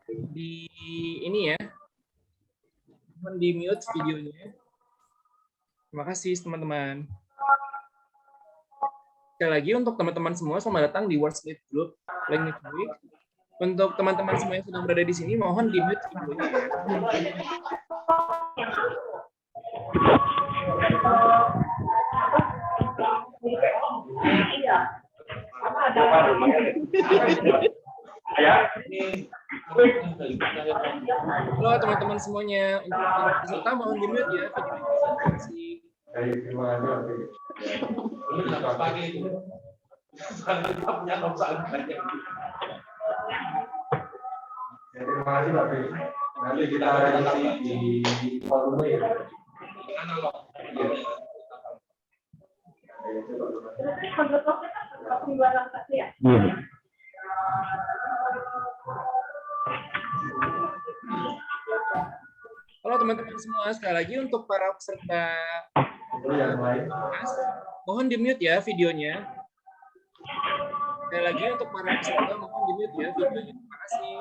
di ini ya, di mute videonya. Terima kasih teman-teman. Sekali lagi untuk teman-teman semua, selamat datang di Wordsmith Group Language Week. Untuk teman-teman semua yang sedang berada di sini, mohon di mute videonya ya. Halo teman-teman semuanya, untuk peserta mohon di mute ya videonya. Terima kasih. Terima kasih Pak Pri. Nanti kita isi di formulir. Halo teman-teman semua, sekali lagi untuk para peserta mohon di mute ya videonya. Sekali lagi untuk para peserta mohon di mute ya videonya. Terima kasih.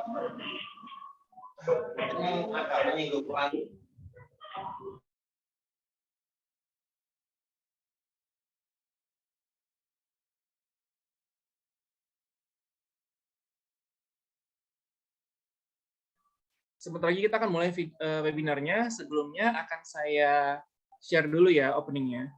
Sebentar lagi kita akan mulai webinarnya. Sebelumnya akan saya share dulu ya openingnya.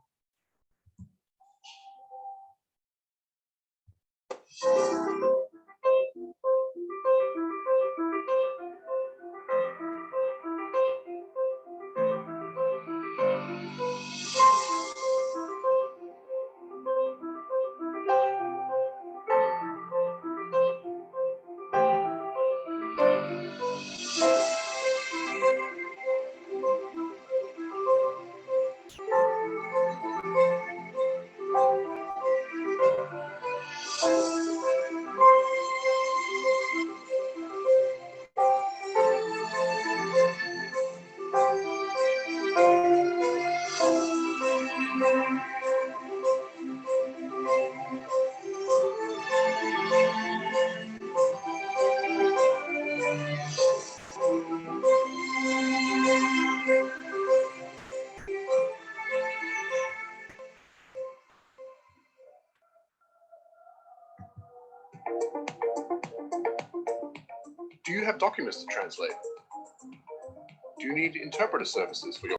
Do you have documents to translate? Do you need interpreter services for your...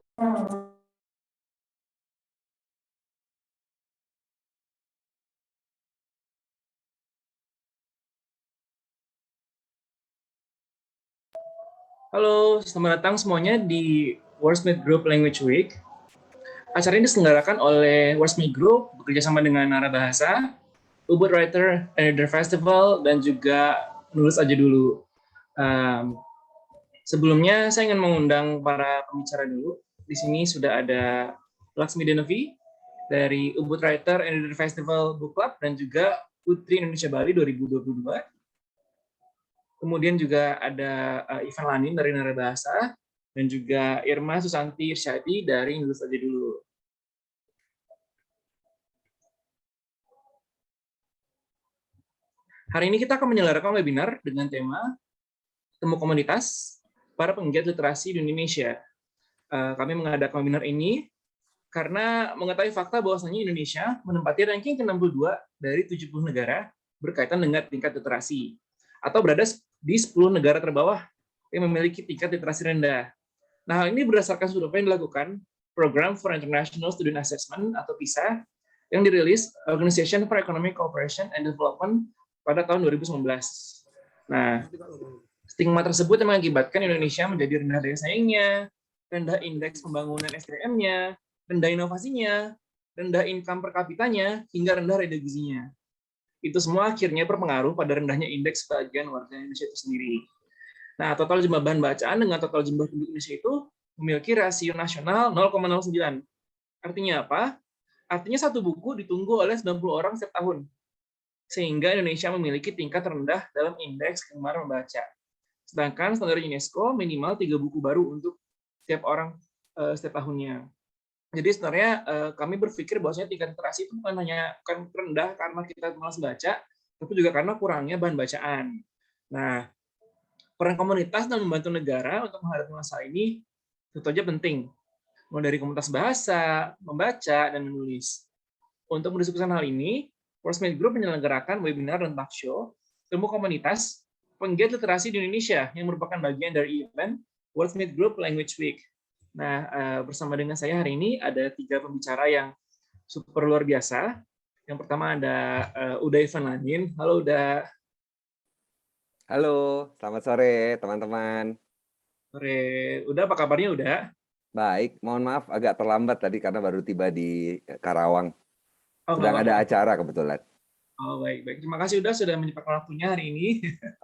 Halo, selamat datang semuanya di Wordsmith Group Language Week. Acara ini diselenggarakan oleh Wordsmith Group bekerjasama dengan Narabahasa, Ubud Writer and Reader Festival, dan juga Nulis Aja Dulu. Sebelumnya saya ingin mengundang para pembicara dulu. Di sini sudah ada Laksmi Denovi dari Ubud Writer and Reader Festival Book Club dan juga Putri Indonesia Bali 2022. Kemudian juga ada Ivan Lanin dari Narabahasa dan juga Irma Susanti Irsyadi dari Nulis Aja Dulu. Hari ini kita akan menyelenggarakan webinar dengan tema Temu Komunitas para Penggiat Literasi di Indonesia. Kami mengadakan webinar ini karena mengetahui fakta bahwasanya Indonesia menempati ranking ke-62 dari 70 negara berkaitan dengan tingkat literasi, atau berada di 10 negara terbawah yang memiliki tingkat literasi rendah. Nah, hal ini berdasarkan survei yang dilakukan Program for International Student Assessment atau PISA yang dirilis Organization for Economic Cooperation and Development pada tahun 2019. Nah, stigma tersebut yang mengakibatkan Indonesia menjadi rendah daya saingnya, rendah indeks pembangunan SDM-nya, rendah inovasinya, rendah income per kapitanya, hingga rendah reda gizinya. Itu semua akhirnya berpengaruh pada rendahnya indeks kebahagiaan warga Indonesia itu sendiri. Nah, total jumlah bahan bacaan dengan total jumlah penduduk Indonesia itu memiliki rasio nasional 0,09. Artinya apa? Artinya satu buku ditunggu oleh 90 orang setiap tahun. Sehingga Indonesia memiliki tingkat rendah dalam indeks gemar membaca. Sedangkan standar UNESCO minimal 3 buku baru untuk setiap orang setiap tahunnya. Jadi sebenarnya kami berpikir bahwasanya tingkat literasi itu bukan rendah karena kita malas baca, tapi juga karena kurangnya bahan bacaan. Nah, peran komunitas dalam membantu negara untuk menghadapi masalah ini tentu saja penting. Mulai dari komunitas bahasa, membaca, dan menulis. Untuk mendiskusikan hal ini, Wordsmith Group menyelenggarakan webinar dan talk show temu komunitas penggiat literasi di Indonesia yang merupakan bagian dari event Wordsmith Group Language Week. Nah, bersama dengan saya hari ini ada 3 pembicara yang super luar biasa. Yang pertama ada Uda Ivan Lanin. Halo Uda. Halo, selamat sore teman-teman. Sore. Uda, apa kabarnya Uda? Baik, mohon maaf agak terlambat tadi karena baru tiba di Karawang. Oh, Sedang nggak ada apa-apa. acara kebetulan. Oh, baik. Terima kasih Uda sudah menyempatkan waktunya hari ini.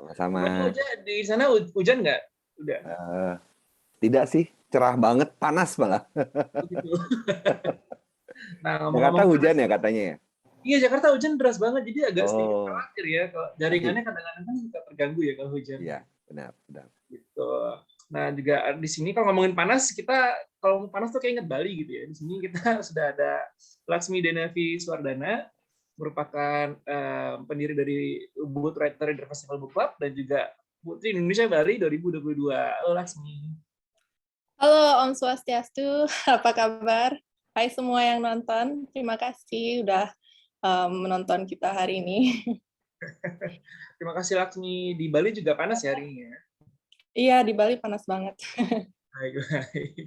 Sama-sama. Uda, di sana hujan nggak? Udah. Tidak sih, cerah banget, panas malah. Begitu. Nah, Jakarta ngomong-ngomong hujan panas, ya katanya ya? iya, Jakarta hujan deras banget, jadi agak sedikit Oh, khawatir ya. Kalau jaringannya kadang-kadang kan suka terganggu ya kalau hujan. iya, benar, benar. Gitu. Nah, juga di sini kalau ngomongin panas, kita kalau panas tuh kayak inget Bali gitu ya. Di sini kita sudah ada Laksmi Denavi Swardana, merupakan pendiri dari Ubud Writer Reader Festival Book Club dan juga Putri Indonesia Bali 2022. Halo Laksmi. Halo Om Swastiastu, apa kabar? Hai semua yang nonton, terima kasih udah menonton kita hari ini. Terima kasih Laksmi. Di Bali juga panas ya hari ini ya. Iya, di Bali panas banget. Baik, baik.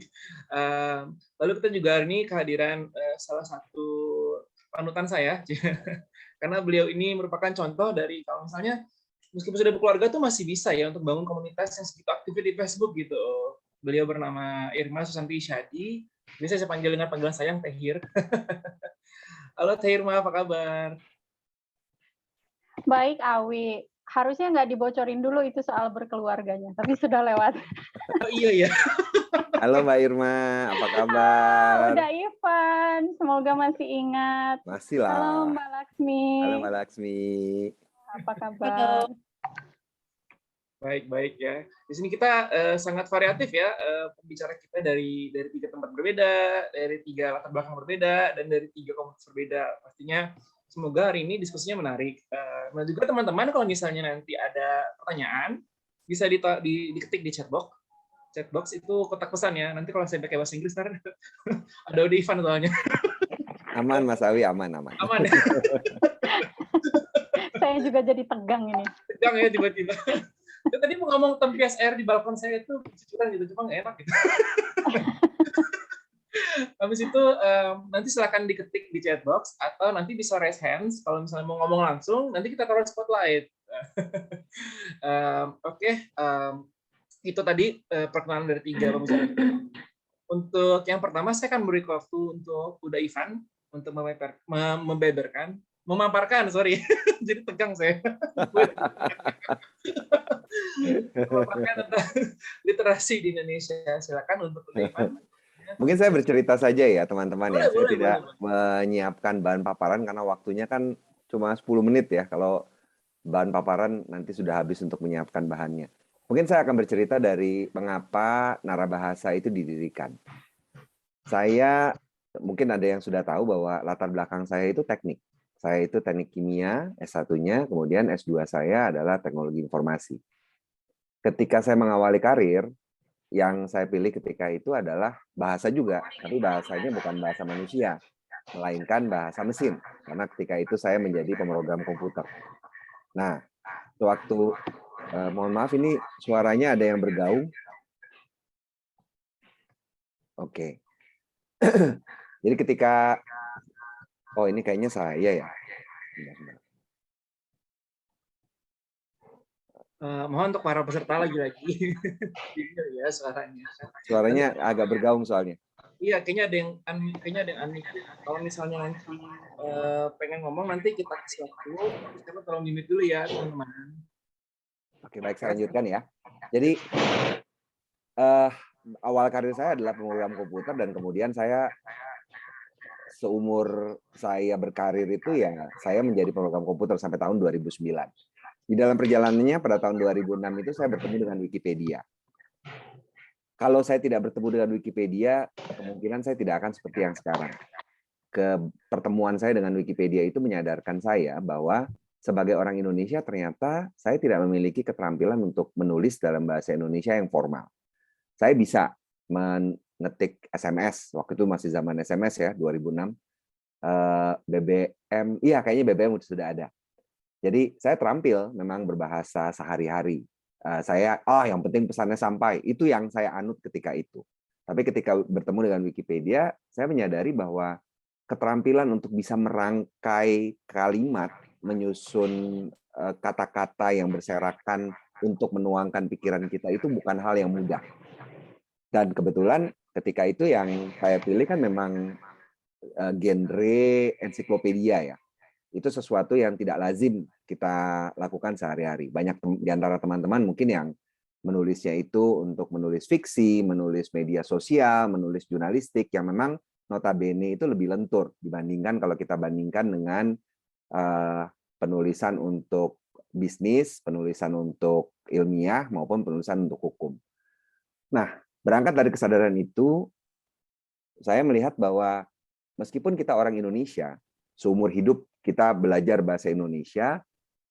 Lalu kita juga hari ini kehadiran salah satu panutan saya, karena beliau ini merupakan contoh dari kalau misalnya meskipun sudah berkeluarga tuh masih bisa ya untuk bangun komunitas yang segitu aktif di Facebook gitu. Beliau bernama Irma Susanti Syadi. Bisa saya panggil dengan panggilan sayang Tehir. Halo Tehirma, apa kabar? Baik, Awi. Harusnya nggak dibocorin dulu itu soal berkeluarganya, tapi sudah lewat. Oh iya ya. Halo Mbak Irma, apa kabar? Udah Ivan, semoga masih ingat. Masih Halo lah. Mbak Laksmi. Halo Mbak Laksmi. Apa kabar? Baik ya. Di sini kita sangat variatif ya, pembicara kita dari 3 tempat berbeda, dari 3 latar belakang berbeda, dan dari 3 komunitas berbeda. Pastinya semoga hari ini diskusinya menarik. Nah juga teman-teman kalau misalnya nanti ada pertanyaan, bisa diketik di chatbox. Chatbox itu kotak pesan ya. Nanti kalau saya pakai bahasa Inggris, ntar ada Uda Ivan soalnya. Aman Mas Awi, aman. Aman ya. Saya juga jadi tegang ini. Tegang ya tiba-tiba. Dia tadi mau ngomong tempias air di balkon saya itu cucuran gitu, cuma nggak enak gitu. Habis itu nanti silakan diketik di chatbox atau nanti bisa raise hands kalau misalnya mau ngomong langsung, nanti kita taruh spotlight. Oke. Itu tadi perkenalan dari 3 pembicara. Untuk yang pertama saya akan beri waktu untuk Uda Ivan untuk memaparkan, sorry, jadi tegang saya. Memaparkan tentang literasi di Indonesia. Silakan untuk Uda Ivan. Mungkin saya bercerita saja ya teman-teman ya. Saya Boleh. tidak menyiapkan bahan paparan karena waktunya kan cuma 10 menit ya. Kalau bahan paparan nanti sudah habis untuk menyiapkan bahannya. Mungkin saya akan bercerita dari mengapa Narabahasa itu didirikan. Saya mungkin ada yang sudah tahu bahwa latar belakang saya itu teknik. Saya itu teknik kimia, S1-nya, kemudian S2 saya adalah teknologi informasi. Ketika saya mengawali karir, yang saya pilih ketika itu adalah bahasa juga, tapi bahasanya bukan bahasa manusia, melainkan bahasa mesin. Karena ketika itu saya menjadi pemrogram komputer. Nah, waktu mohon maaf ini suaranya ada yang bergaung. Oke. Jadi ketika ini kayaknya saya ya. Mohon untuk para peserta lagi-lagi. Ya suaranya. Suaranya agak bergaung soalnya. Iya, kayaknya ada yang aneh. Kalau misalnya nanti pengen ngomong, nanti kita kasih waktu. Kita tolong di-mute dulu ya, teman-teman. Oke, baik, saya lanjutkan ya. Jadi awal karir saya adalah pemrogram komputer dan kemudian saya seumur saya berkarir itu ya saya menjadi pemrogram komputer sampai tahun 2009. Di dalam perjalanannya pada tahun 2006 itu saya bertemu dengan Wikipedia. Kalau saya tidak bertemu dengan Wikipedia, kemungkinan saya tidak akan seperti yang sekarang. Pertemuan saya dengan Wikipedia itu menyadarkan saya bahwa sebagai orang Indonesia ternyata saya tidak memiliki keterampilan untuk menulis dalam bahasa Indonesia yang formal. Saya bisa mengetik SMS, waktu itu masih zaman SMS ya, 2006. BBM, iya kayaknya BBM sudah ada. Jadi saya terampil memang berbahasa sehari-hari. Yang penting pesannya sampai. Itu yang saya anut ketika itu. Tapi ketika bertemu dengan Wikipedia, saya menyadari bahwa keterampilan untuk bisa merangkai kalimat, menyusun kata-kata yang berserakan untuk menuangkan pikiran kita itu bukan hal yang mudah. Dan kebetulan ketika itu yang saya pilih kan memang genre ensiklopedia ya. Itu sesuatu yang tidak lazim kita lakukan sehari-hari. Banyak di antara teman-teman mungkin yang menulisnya itu untuk menulis fiksi, menulis media sosial, menulis jurnalistik yang memang notabene itu lebih lentur dibandingkan kalau kita bandingkan dengan penulisan untuk bisnis, penulisan untuk ilmiah maupun penulisan untuk hukum. Nah, berangkat dari kesadaran itu, saya melihat bahwa meskipun kita orang Indonesia, seumur hidup kita belajar bahasa Indonesia,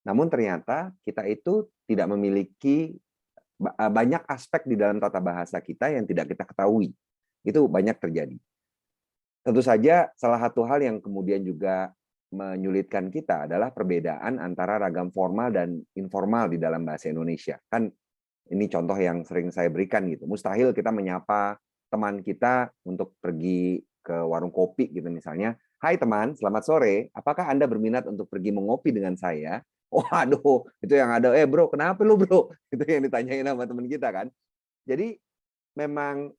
namun ternyata kita itu tidak memiliki banyak aspek di dalam tata bahasa kita yang tidak kita ketahui. Itu banyak terjadi. Tentu saja salah satu hal yang kemudian juga menyulitkan kita adalah perbedaan antara ragam formal dan informal di dalam bahasa Indonesia. Kan ini contoh yang sering saya berikan gitu. Mustahil kita menyapa teman kita untuk pergi ke warung kopi gitu misalnya. Hai teman, selamat sore. Apakah Anda berminat untuk pergi mengopi dengan saya? Waduh, itu yang ada, bro, kenapa lu bro? Itu yang ditanyain sama teman kita kan. Jadi memang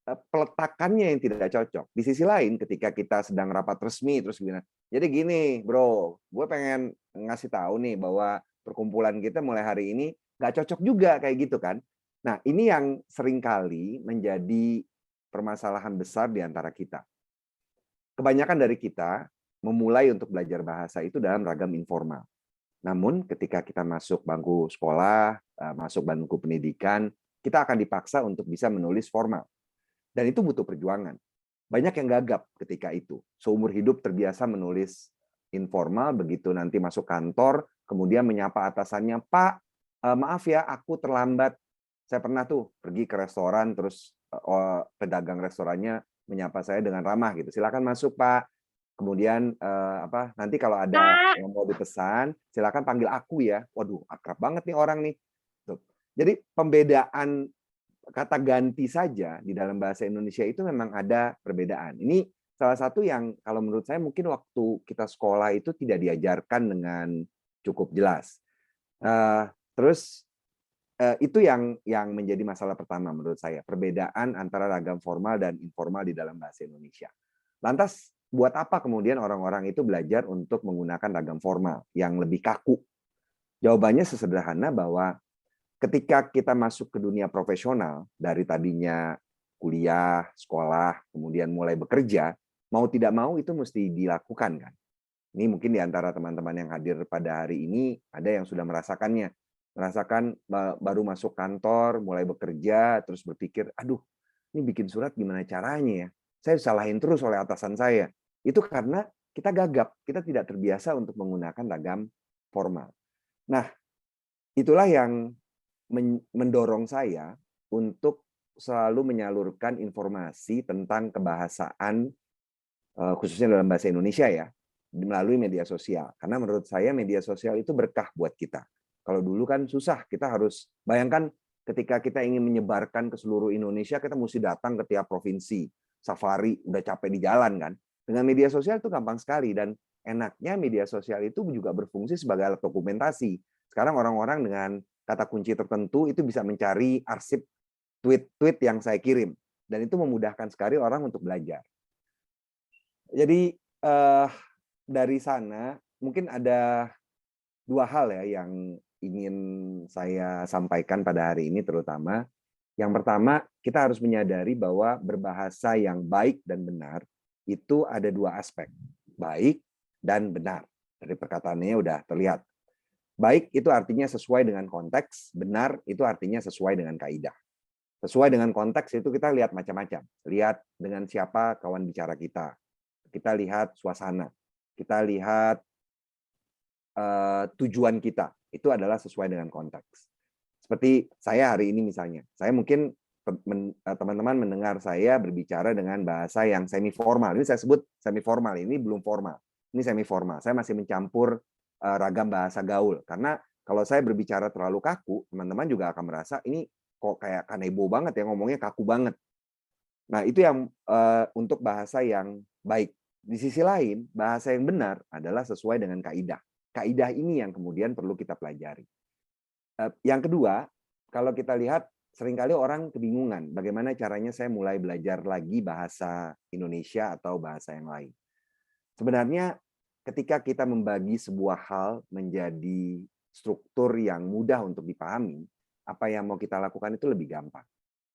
peletakannya yang tidak cocok. Di sisi lain, ketika kita sedang rapat resmi, terus bilang, jadi gini bro, gue pengen ngasih tahu nih bahwa perkumpulan kita mulai hari ini nggak cocok juga kayak gitu kan. Nah, ini yang seringkali menjadi permasalahan besar di antara kita. Kebanyakan dari kita memulai untuk belajar bahasa itu dalam ragam informal. Namun ketika kita masuk bangku sekolah, masuk bangku pendidikan, kita akan dipaksa untuk bisa menulis formal. Dan itu butuh perjuangan. Banyak yang gagap ketika itu. Seumur hidup terbiasa menulis informal, begitu nanti masuk kantor, kemudian menyapa atasannya, Pak, maaf ya, aku terlambat. Saya pernah tuh pergi ke restoran, terus pedagang restorannya menyapa saya dengan ramah gitu. Silakan masuk, Pak. Kemudian nanti kalau ada yang mau dipesan, silakan panggil aku ya. Waduh, akrab banget nih orang nih. Tuh. Jadi pembedaan kata ganti saja di dalam bahasa Indonesia itu memang ada perbedaan. Ini salah satu yang kalau menurut saya mungkin waktu kita sekolah itu tidak diajarkan dengan cukup jelas. Itu yang menjadi masalah pertama menurut saya, perbedaan antara ragam formal dan informal di dalam bahasa Indonesia. Lantas buat apa kemudian orang-orang itu belajar untuk menggunakan ragam formal yang lebih kaku? Jawabannya sesederhana bahwa ketika kita masuk ke dunia profesional, dari tadinya kuliah, sekolah, kemudian mulai bekerja, mau tidak mau itu mesti dilakukan kan. Ini mungkin di antara teman-teman yang hadir pada hari ini, ada yang sudah merasakannya. Merasakan baru masuk kantor, mulai bekerja, terus berpikir, aduh, ini bikin surat gimana caranya ya? Saya disalahin terus oleh atasan saya. Itu karena kita gagap, kita tidak terbiasa untuk menggunakan ragam formal. Nah, itulah yang mendorong saya untuk selalu menyalurkan informasi tentang kebahasaan, khususnya dalam bahasa Indonesia ya, melalui media sosial. Karena menurut saya media sosial itu berkah buat kita. Kalau dulu kan susah, kita harus, bayangkan ketika kita ingin menyebarkan ke seluruh Indonesia, kita mesti datang ke tiap provinsi, safari, udah capek di jalan kan. Dengan media sosial itu gampang sekali, dan enaknya media sosial itu juga berfungsi sebagai alat dokumentasi. Sekarang orang-orang dengan kata kunci tertentu itu bisa mencari arsip tweet-tweet yang saya kirim, dan itu memudahkan sekali orang untuk belajar. Jadi dari sana mungkin ada dua hal ya yang ingin saya sampaikan pada hari ini terutama. Yang pertama, kita harus menyadari bahwa berbahasa yang baik dan benar itu ada dua aspek, baik dan benar. Dari perkataannya udah terlihat. Baik itu artinya sesuai dengan konteks, benar itu artinya sesuai dengan kaidah. Sesuai dengan konteks itu kita lihat macam-macam. Lihat dengan siapa kawan bicara kita. Kita lihat suasana. Kita lihat tujuan kita itu adalah sesuai dengan konteks. Seperti saya hari ini misalnya, saya mungkin teman-teman mendengar saya berbicara dengan bahasa yang semi formal. Ini saya sebut semi formal, ini belum formal. Ini semi formal. Saya masih mencampur ragam bahasa gaul karena kalau saya berbicara terlalu kaku, teman-teman juga akan merasa ini kok kayak kanebo banget ya, ngomongnya kaku banget. Nah, itu yang untuk bahasa yang baik. Di sisi lain, bahasa yang benar adalah sesuai dengan kaidah. Kaidah ini yang kemudian perlu kita pelajari. Yang kedua, kalau kita lihat seringkali orang kebingungan bagaimana caranya saya mulai belajar lagi bahasa Indonesia atau bahasa yang lain. Sebenarnya ketika kita membagi sebuah hal menjadi struktur yang mudah untuk dipahami, apa yang mau kita lakukan itu lebih gampang.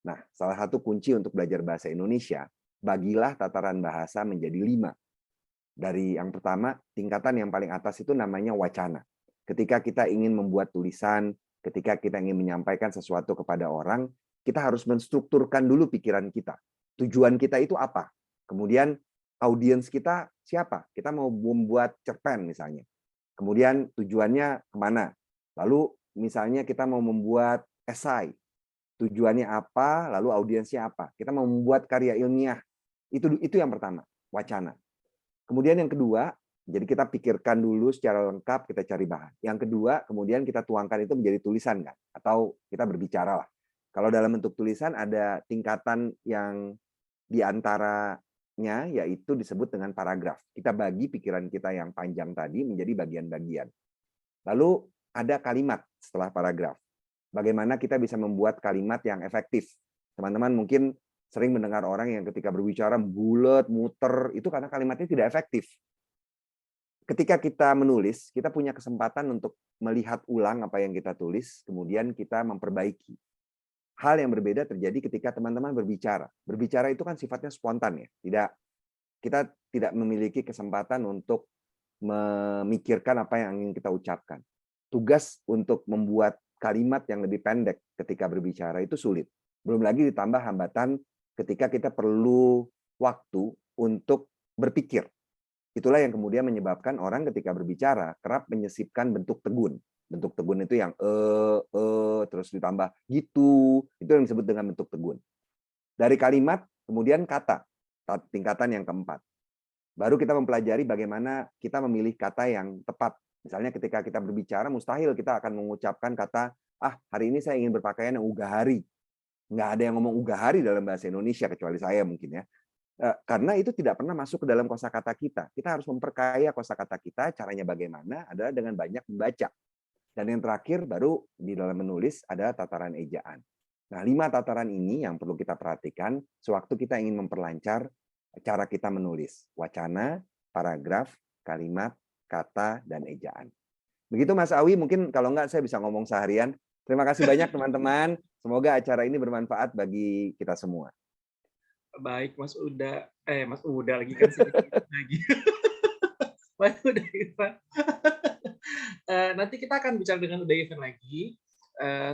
Nah, salah satu kunci untuk belajar bahasa Indonesia, bagilah tataran bahasa menjadi 5. Dari yang pertama, tingkatan yang paling atas itu namanya wacana. Ketika kita ingin membuat tulisan, ketika kita ingin menyampaikan sesuatu kepada orang, kita harus menstrukturkan dulu pikiran kita. Tujuan kita itu apa? Kemudian audiens kita siapa? Kita mau membuat cerpen misalnya. Kemudian tujuannya kemana? Lalu misalnya kita mau membuat esai. Tujuannya apa? Lalu audiensnya apa? Kita mau membuat karya ilmiah. Itu yang pertama, wacana. Kemudian yang kedua, jadi kita pikirkan dulu secara lengkap, kita cari bahan. Yang kedua, kemudian kita tuangkan itu menjadi tulisan kan, atau kita berbicara lah. Kalau dalam bentuk tulisan ada tingkatan yang diantaranya yaitu disebut dengan paragraf. Kita bagi pikiran kita yang panjang tadi menjadi bagian-bagian. Lalu ada kalimat setelah paragraf. Bagaimana kita bisa membuat kalimat yang efektif? Teman-teman mungkin sering mendengar orang yang ketika berbicara bulet, muter, itu karena kalimatnya tidak efektif. Ketika kita menulis, kita punya kesempatan untuk melihat ulang apa yang kita tulis, kemudian kita memperbaiki. Hal yang berbeda terjadi ketika teman-teman berbicara. Berbicara itu kan sifatnya spontan ya. Kita tidak memiliki kesempatan untuk memikirkan apa yang ingin kita ucapkan. Tugas untuk membuat kalimat yang lebih pendek ketika berbicara itu sulit. Belum lagi ditambah hambatan ketika kita perlu waktu untuk berpikir. Itulah yang kemudian menyebabkan orang ketika berbicara kerap menyisipkan bentuk tegun. Bentuk tegun itu yang terus ditambah gitu. Itu yang disebut dengan bentuk tegun. Dari kalimat kemudian kata, tingkatan yang keempat. Baru kita mempelajari bagaimana kita memilih kata yang tepat. Misalnya ketika kita berbicara mustahil kita akan mengucapkan kata, hari ini saya ingin berpakaian yang ugahari. Nggak ada yang ngomong ugahari dalam bahasa Indonesia kecuali saya mungkin ya. Karena itu tidak pernah masuk ke dalam kosakata kita. Kita harus memperkaya kosakata kita, caranya bagaimana adalah dengan banyak membaca. Dan yang terakhir baru di dalam menulis ada tataran ejaan. Nah, 5 tataran ini yang perlu kita perhatikan sewaktu kita ingin memperlancar cara kita menulis. Wacana, paragraf, kalimat, kata, dan ejaan. Begitu Mas Awi, mungkin kalau enggak saya bisa ngomong seharian. Terima kasih banyak teman-teman. Semoga acara ini bermanfaat bagi kita semua. Baik, Mas Uda lagi kan lagi. Mas Uda Irfan. Nanti kita akan bicara dengan Uda Irfan lagi.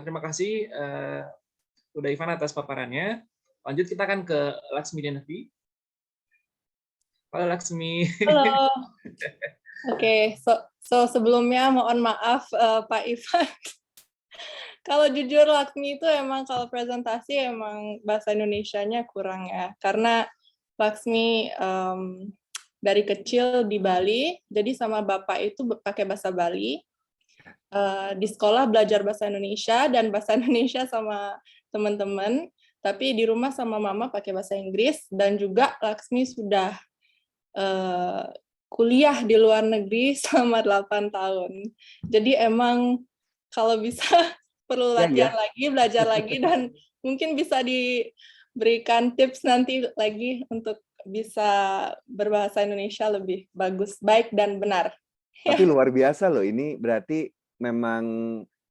Terima kasih Uda Irfan atas paparannya. Lanjut kita akan ke Laksmi Denavi. Halo Laksmi. Halo. Oke, so sebelumnya mohon maaf Pak Irfan. Kalau jujur Laksmi itu emang kalau presentasi emang bahasa Indonesianya kurang ya. Karena Laksmi dari kecil di Bali, jadi sama bapak itu pakai bahasa Bali. Di sekolah belajar bahasa Indonesia dan bahasa Indonesia sama teman-teman. Tapi di rumah sama mama pakai bahasa Inggris. Dan juga Laksmi sudah kuliah di luar negeri selama 8 tahun. Jadi emang kalau bisa perlu latihan lagi, belajar lagi, dan mungkin bisa diberikan tips nanti lagi untuk bisa berbahasa Indonesia lebih bagus, baik dan benar. Tapi luar biasa loh, ini berarti memang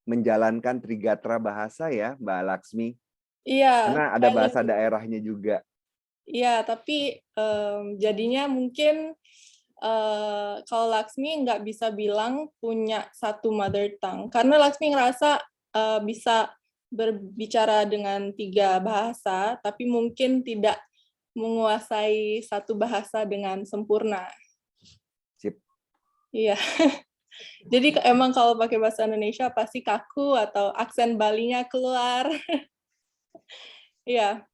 menjalankan trigatra bahasa ya, Mbak Laksmi. Iya. Karena ada bahasa daerahnya juga. Iya, tapi jadinya mungkin kalau Laksmi nggak bisa bilang punya satu mother tongue. Karena Laksmi ngerasa bisa berbicara dengan 3 bahasa, tapi mungkin tidak menguasai satu bahasa dengan sempurna. Sip. Iya. Jadi emang kalau pakai bahasa Indonesia pasti kaku atau aksen Balinya keluar. Ya.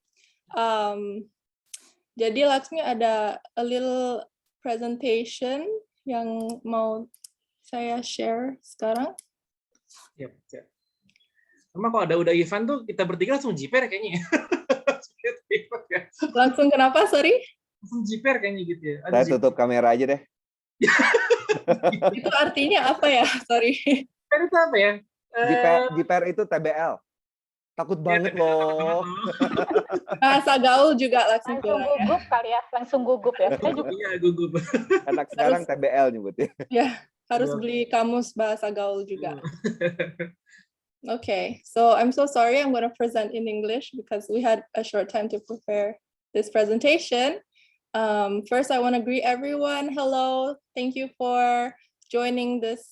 Jadi Laksmi ada a little presentation yang mau saya share sekarang. Siap, siap. Sama kalau ada udah Ivan tuh kita bertiga langsung jiper kayaknya. Langsung kenapa, sorry? Langsung jiper kayaknya gitu ya. Saya tutup kamera aja deh. Itu artinya apa ya? Sorry. Jiper itu apa ya? Jiper itu TBL. Takut banget loh. Bahasa gaul juga Laksmi Langsung bilang ya. gugup kali ya, langsung gugup ya. Saya juga Iya, gugup. Anak sekarang TBL nyebutnya. Ya, harus beli kamus bahasa gaul juga. Okay, so I'm so sorry I'm going to present in English because we had a short time to prepare this presentation. First, I want to greet everyone. Hello, thank you for joining this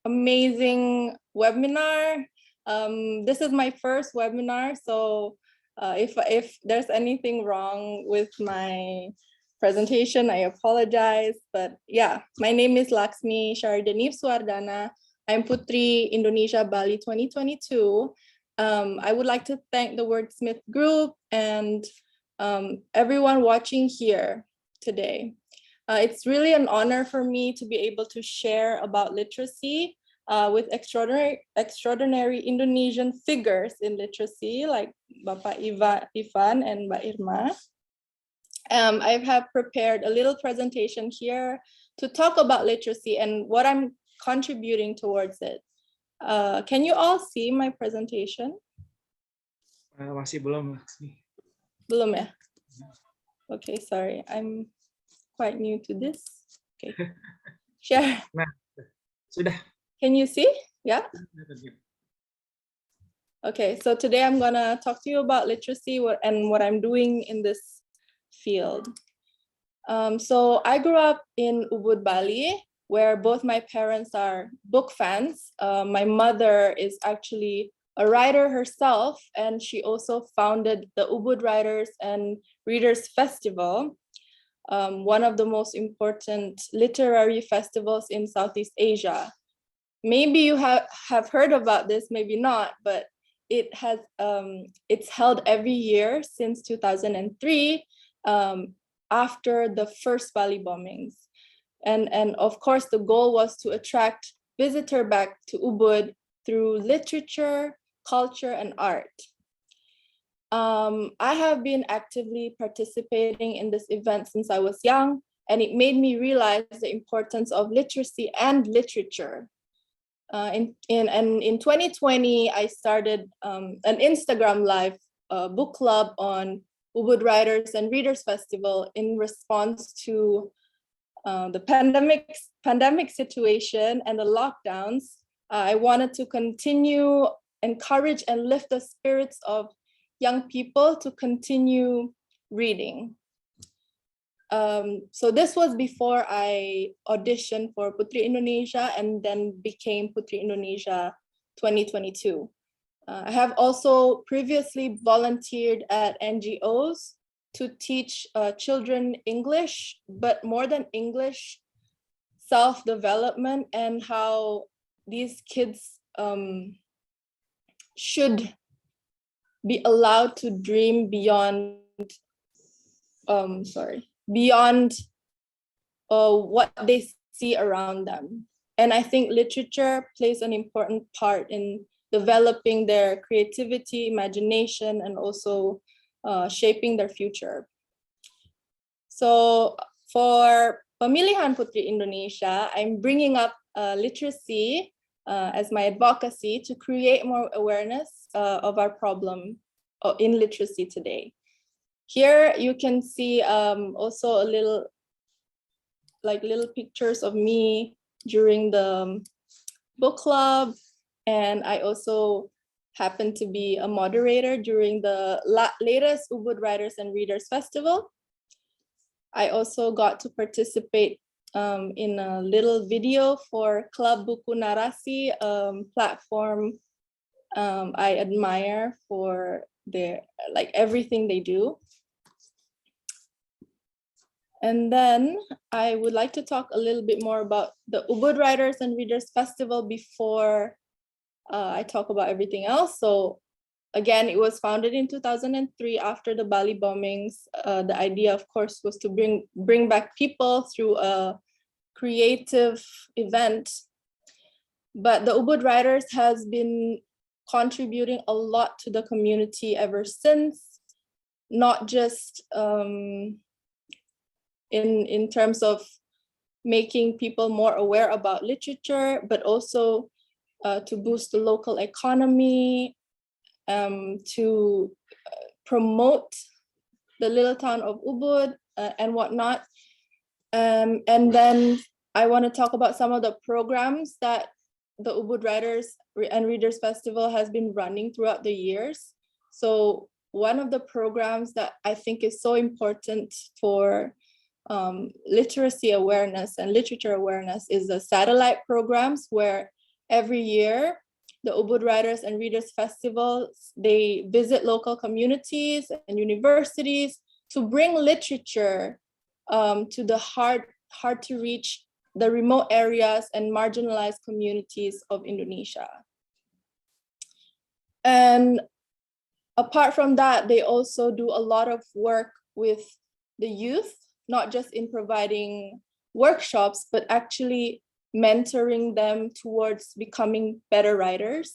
amazing webinar. This is my first webinar, so if there's anything wrong with my presentation, I apologize. But yeah, my name is Laksmi Shardhanif Suardana. I'm Putri Indonesia Bali 2022. I would like to thank the Wordsmith Group and everyone watching here today. It's really an honor for me to be able to share about literacy with extraordinary Indonesian figures in literacy like Bapak Ivan and Mbak Irma. I have prepared a little presentation here to talk about literacy and what I'm contributing towards it. Can you all see my presentation? Masih belum. Belum ya? Okay, sorry, I'm quite new to this. Okay, share. Nah, sudah. Can you see? Yeah? Okay, so today I'm gonna talk to you about literacy and what I'm doing in this field. So I grew up in Ubud, Bali, where both my parents are book fans. My mother is actually a writer herself, and she also founded the Ubud Writers and Readers Festival, one of the most important literary festivals in Southeast Asia. Maybe you have heard about this, maybe not, but it's held every year since 2003 after the first Bali bombings. And of course, the goal was to attract visitors back to Ubud through literature, culture, and art. I have been actively participating in this event since I was young, and it made me realize the importance of literacy and literature. In 2020, I started an Instagram live book club on Ubud Writers and Readers Festival in response to the pandemic situation and the lockdowns. I wanted to continue, encourage, and lift the spirits of young people to continue reading. So this was before I auditioned for Putri Indonesia and then became Putri Indonesia 2022. I have also previously volunteered at NGOs to teach children English, but more than English, self-development and how these kids should be allowed to dream beyond what they see around them. And I think literature plays an important part in developing their creativity, imagination, and also shaping their future. So for Pemilihan Putri Indonesia, I'm bringing up literacy as my advocacy to create more awareness of our problem in literacy today. Here you can see also a little pictures of me during the book club, and I also happen to be a moderator during the latest Ubud Writers and Readers Festival. I also got to participate in a little video for Club Buku Narasi, platform I admire for their everything they do. And then I would like to talk a little bit more about the Ubud Writers and Readers Festival before I talk about everything else. So again, it was founded in 2003 after the Bali bombings. The idea, of course, was to bring back people through a creative event. But the Ubud Writers has been contributing a lot to the community ever since, not just in terms of making people more aware about literature, but also to boost the local economy, to promote the little town of Ubud and whatnot. And then I want to talk about some of the programs that the Ubud Writers and Readers Festival has been running throughout the years. So one of the programs that I think is so important for literacy awareness and literature awareness is the satellite programs, where every year the Ubud Writers and Readers Festival, they visit local communities and universities to bring literature to the hard to reach, the remote areas and marginalized communities of Indonesia. And apart from that, they also do a lot of work with the youth, not just in providing workshops, but actually mentoring them towards becoming better writers.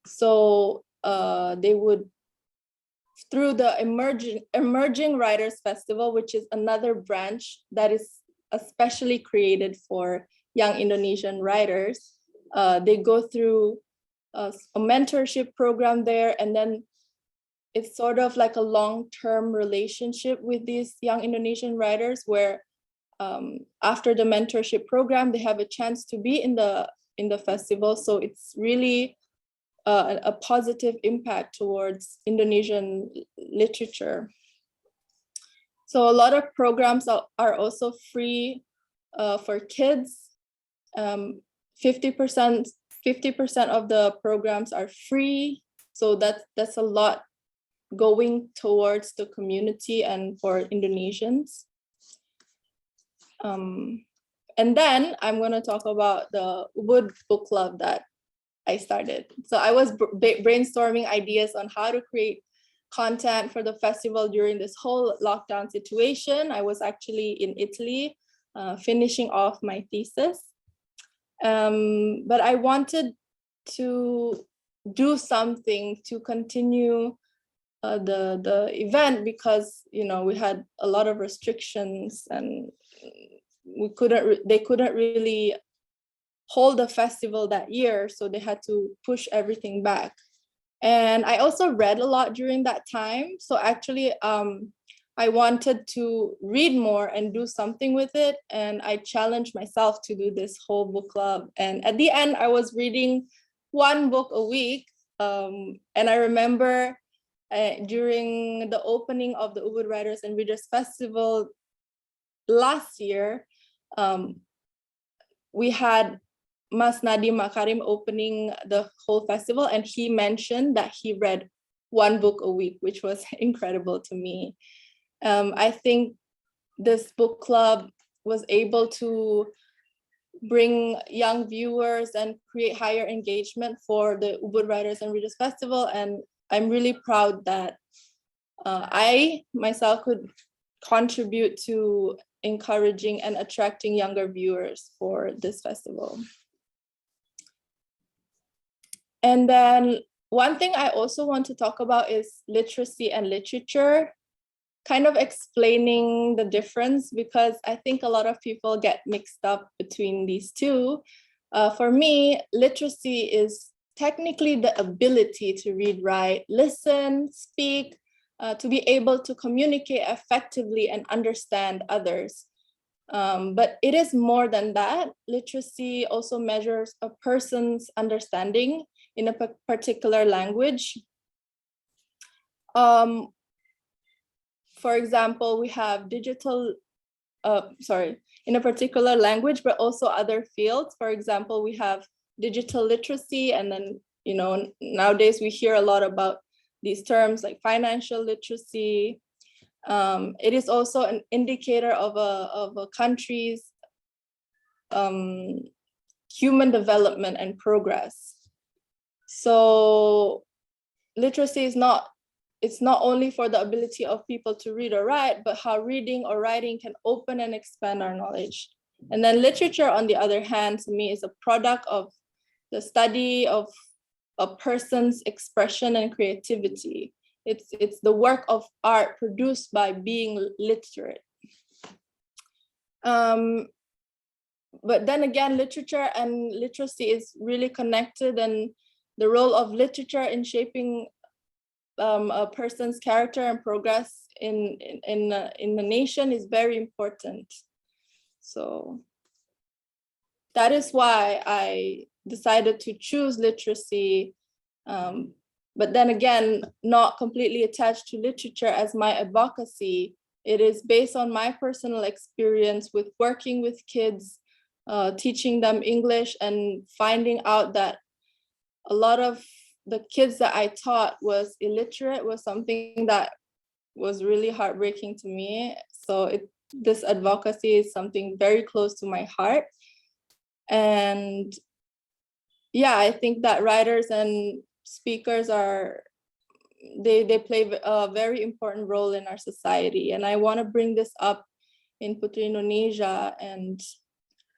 So they would, through the Emerging Writers Festival, which is another branch that is especially created for young Indonesian writers, they go through a mentorship program there, and then it's sort of like a long-term relationship with these young Indonesian writers, where after the mentorship program, they have a chance to be in the festival. So it's really a positive impact towards Indonesian literature. So a lot of programs are also free for kids. 50% of the programs are free. So that's a lot going towards the community and for Indonesians. And then I'm going to talk about the Ubud book club that I started. So I was brainstorming ideas on how to create content for the festival during this whole lockdown situation. I was actually in Italy finishing off my thesis. But I wanted to do something to continue the event, because we had a lot of restrictions and they couldn't really hold the festival that year, so they had to push everything back. And I also read a lot during that time, so actually I wanted to read more and do something with it, and I challenged myself to do this whole book club. And at the end, I was reading one book a week, and I remember during the opening of the Ubud Writers and Readers Festival last year, we had Mas Nadiem Makarim opening the whole festival, and he mentioned that he read one book a week, which was incredible to me. I think this book club was able to bring young viewers and create higher engagement for the Ubud Writers and Readers Festival, and I'm really proud that I myself could contribute to encouraging and attracting younger viewers for this festival. And then one thing I also want to talk about is literacy and literature, kind of explaining the difference, because I think a lot of people get mixed up between these two. For me, literacy is technically the ability to read, write, listen, speak, to be able to communicate effectively and understand others. But it is more than that. Literacy also measures a person's understanding in a particular language. For example, we have digital, in a particular language, but also other fields. For example, we have digital literacy, and then, nowadays we hear a lot about these terms like financial literacy. It is also an indicator of a country's human development and progress. So literacy is it's not only for the ability of people to read or write, but how reading or writing can open and expand our knowledge. And then literature, on the other hand, to me is a product of the study of a person's expression and creativity. It's the work of art produced by being literate. But then again, literature and literacy is really connected, and the role of literature in shaping a person's character and progress in the nation is very important. So that is why I decided to choose literacy, but then again, not completely attached to literature as my advocacy. It is based on my personal experience with working with kids, teaching them English, and finding out that a lot of the kids that I taught was illiterate was something that was really heartbreaking to me. So this advocacy is something very close to my heart. And yeah, I think that writers and speakers they play a very important role in our society. And I want to bring this up in Putri Indonesia and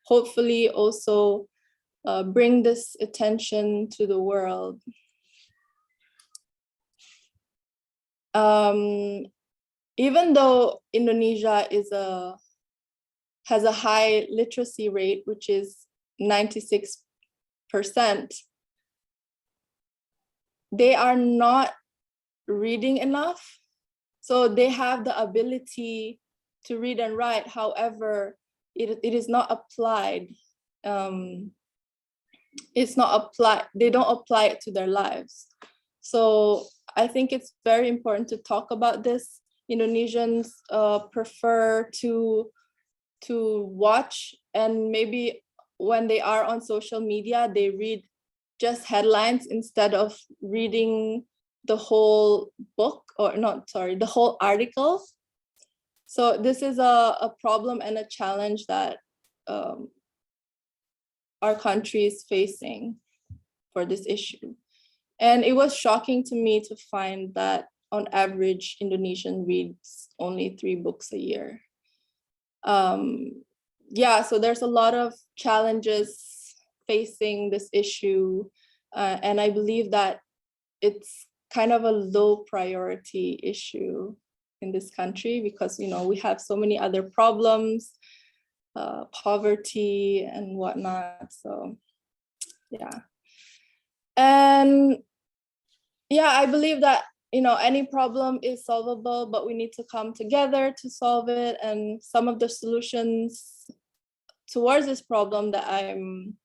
hopefully also bring this attention to the world. Even though Indonesia has a high literacy rate, which is 96%, they are not reading enough. So they have the ability to read and write. However, it is not applied. It's not applied. They don't apply it to their lives. So I think it's very important to talk about this. Indonesians prefer to watch, and maybe when they are on social media, they read just headlines instead of reading the whole book, or not, sorry, the whole article. So this is a problem and a challenge that our country is facing for this issue. And it was shocking to me to find that on average, Indonesian reads only 3 books a year. Yeah, so there's a lot of challenges facing this issue. And I believe that it's kind of a low priority issue in this country because, you know, we have so many other problems, poverty and whatnot. So, yeah. And yeah, I believe that, you know, any problem is solvable, but we need to come together to solve it. And some of the solutions towards this problem that I'm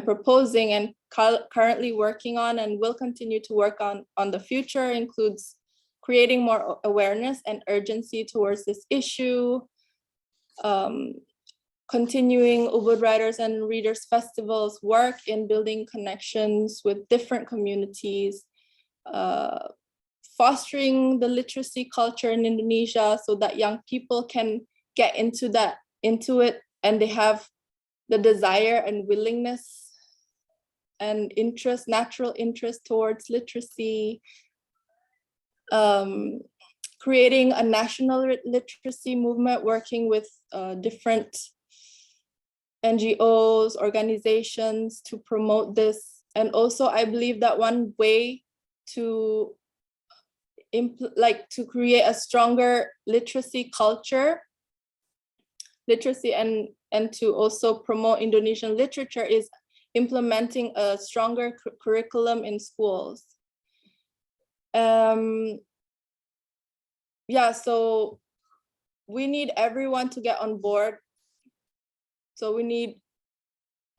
proposing and currently working on and will continue to work on the future includes creating more awareness and urgency towards this issue, continuing Ubud Writers and Readers Festival's work in building connections with different communities, fostering the literacy culture in Indonesia so that young people can get into it, and they have the desire and willingness and interest, natural interest towards literacy, creating a national literacy movement, working with different NGOs, organizations to promote this. And also I believe that one way to create a stronger literacy culture, and to also promote Indonesian literature is implementing a stronger curriculum in schools. Yeah, so we need everyone to get on board. So we need